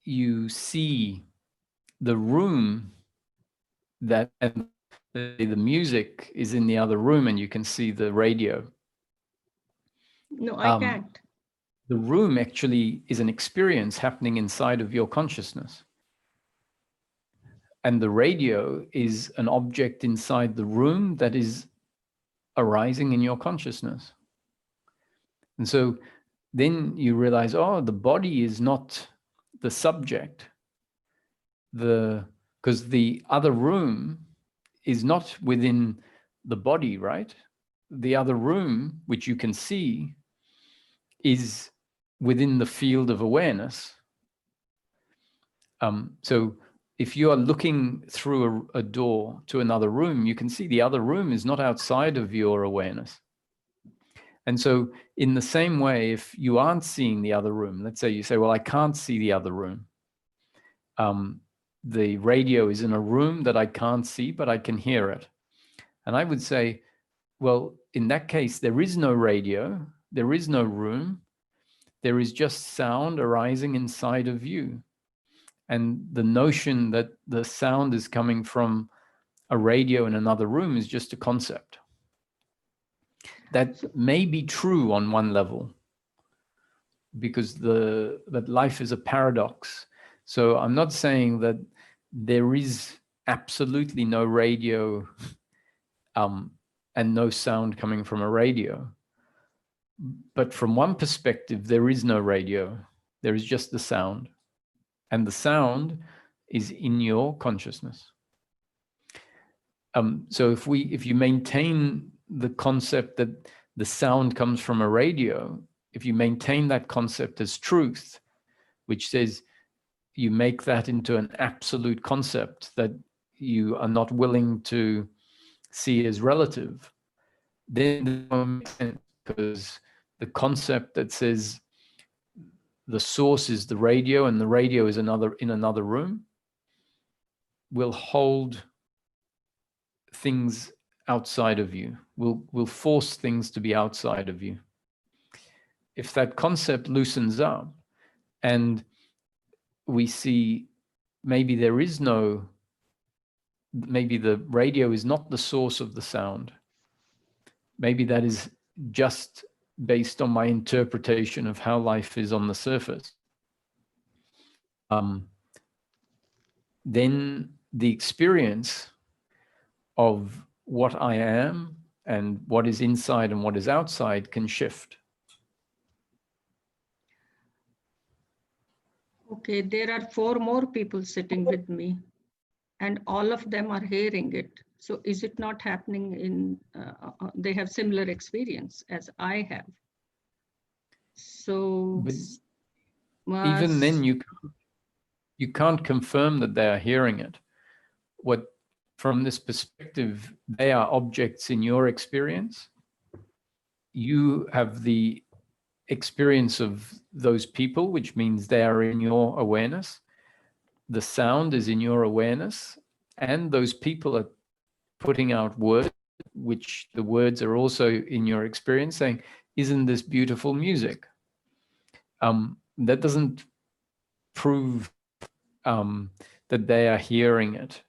you see the room that, and the music is in the other room, and you can see the radio. No, I can't. The room actually is an experience happening inside of your consciousness. And the radio is an object inside the room that is arising in your consciousness. And so then you realize, oh, the body is not the subject. Because the other room is not within the body, right? The other room, which you can see, is within the field of awareness. So if you are looking through a door to another room, you can see the other room is not outside of your awareness. And so in the same way, if you aren't seeing the other room, let's say you say, well, I can't see the other room. The radio is in a room that I can't see, but I can hear it. And I would say, well, in that case, there is no radio, there is no room, there is just sound arising inside of you. And the notion that the sound is coming from a radio in another room is just a concept. That may be true on one level, because that life is a paradox. So I'm not saying that there is absolutely no radio and no sound coming from a radio. But from one perspective, there is no radio. There is just the sound. And the sound is in your consciousness. So if you maintain the concept that the sound comes from a radio, if you maintain that concept as truth, which says you make that into an absolute concept that you are not willing to see as relative, then it won't make sense, because the concept that says the source is the radio and the radio is in another room will hold things outside of you, will force things to be outside of you. If that concept loosens up and we see maybe the radio is not the source of the sound, maybe that is just based on my interpretation of how life is on the surface, then the experience of what I am and what is inside and what is outside can shift. Okay, there are 4 more people sitting with me, and all of them are hearing it. So is it not happening in, they have similar experience as I have. So even then you can't confirm that they are hearing it. From this perspective, they are objects in your experience. You have the experience of those people, which means they are in your awareness. The sound is in your awareness, and those people are putting out words, which the words are also in your experience, saying, isn't this beautiful music? That doesn't prove that they are hearing it.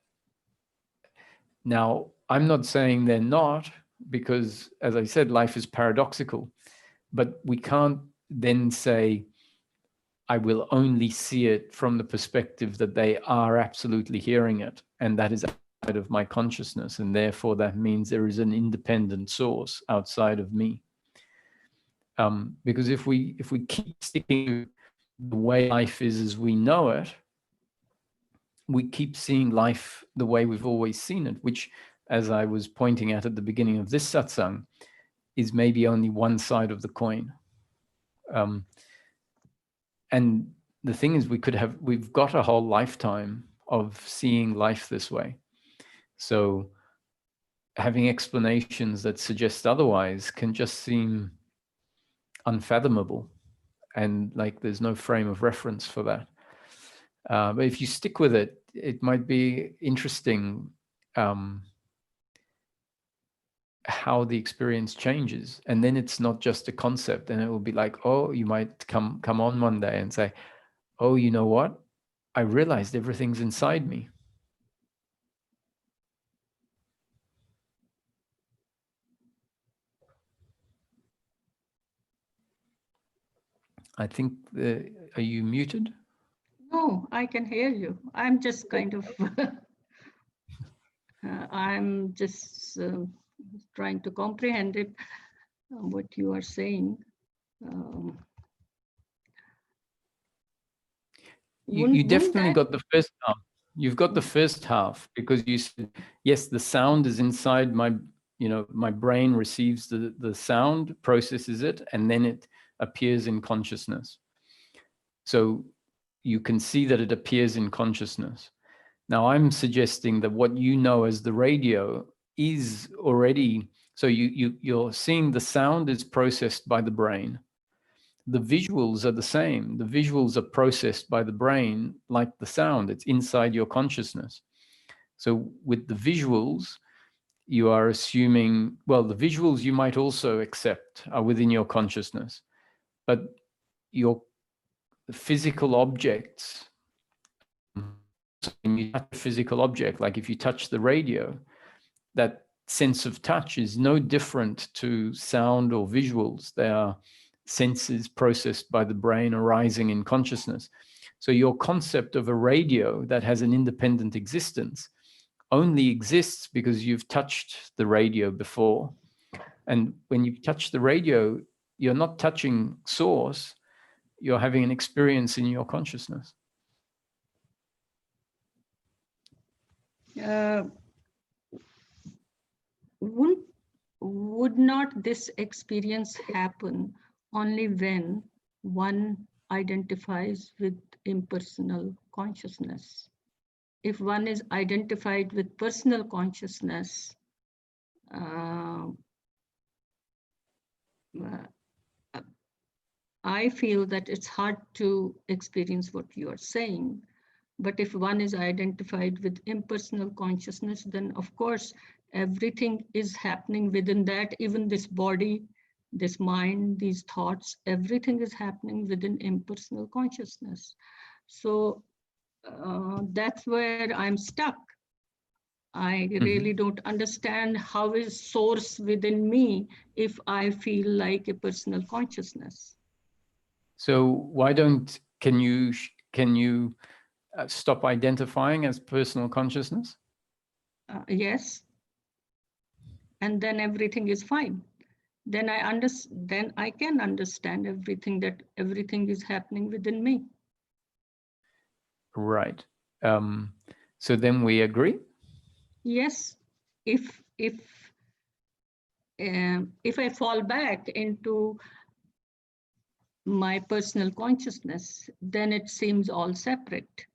Now, I'm not saying they're not, because, as I said, life is paradoxical. But we can't then say, I will only see it from the perspective that they are absolutely hearing it, and that is outside of my consciousness, and therefore that means there is an independent source outside of me. Because if we keep sticking to the way life is as we know it, we keep seeing life the way we've always seen it, which, as I was pointing at the beginning of this satsang, is maybe only one side of the coin. And the thing is, we've got a whole lifetime of seeing life this way. So having explanations that suggest otherwise can just seem unfathomable, and like there's no frame of reference for that. But if you stick with it, it might be interesting how the experience changes. And then it's not just a concept, and it will be like, oh, you might come on one day and say, oh, you know what? I realized everything's inside me. I think, are you muted? No, I can hear you. I'm just kind of, I'm just trying to comprehend it, what you are saying. You definitely got the first half. You've got the first half, because you said, yes, the sound is inside my, my brain receives the sound, processes it, and then it appears in consciousness. So you can see that it appears in consciousness. Now I'm suggesting that what you know as the radio is already, so you're seeing the sound is processed by the brain. The visuals are the same. The visuals are processed by the brain like the sound. It's inside your consciousness. So with the visuals, you are assuming, well, the visuals you might also accept are within your consciousness, but your physical objects, when you touch a physical object, like if you touch the radio, that sense of touch is no different to sound or visuals. They are senses processed by the brain arising in consciousness. So your concept of a radio that has an independent existence only exists because you've touched the radio before. And when you touch the radio, you're not touching source, you're having an experience in your consciousness. Would not this experience happen only when one identifies with impersonal consciousness? If one is identified with personal consciousness, I feel that it's hard to experience what you are saying. But if one is identified with impersonal consciousness, then of course, everything is happening within that, even this body, this mind, these thoughts, everything is happening within impersonal consciousness. So that's where I'm stuck. I really don't understand how is source within me if I feel like a personal consciousness. So why don't, can you stop identifying as personal consciousness? Yes. And then everything is fine. Then I can understand everything, that everything is happening within me. Right. So then we agree? Yes. If I fall back into my personal consciousness, then it seems all separate.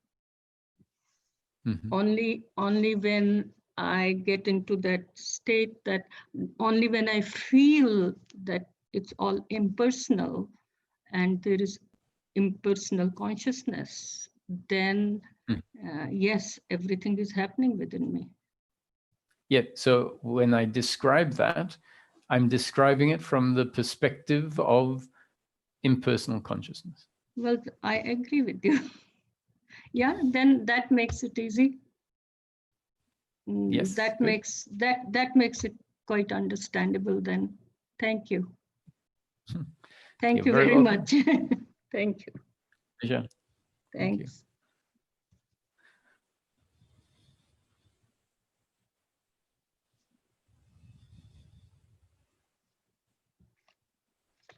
Only when I get into that state, that only when I feel that it's all impersonal and there is impersonal consciousness, then yes, everything is happening within me. Yeah, so when I describe that, I'm describing it from the perspective of impersonal consciousness. Well, I agree with you. Yeah, then that makes it easy. Yes, that makes it quite understandable then. Thank you. Thank you very much. Thank you. Pleasure. Thanks.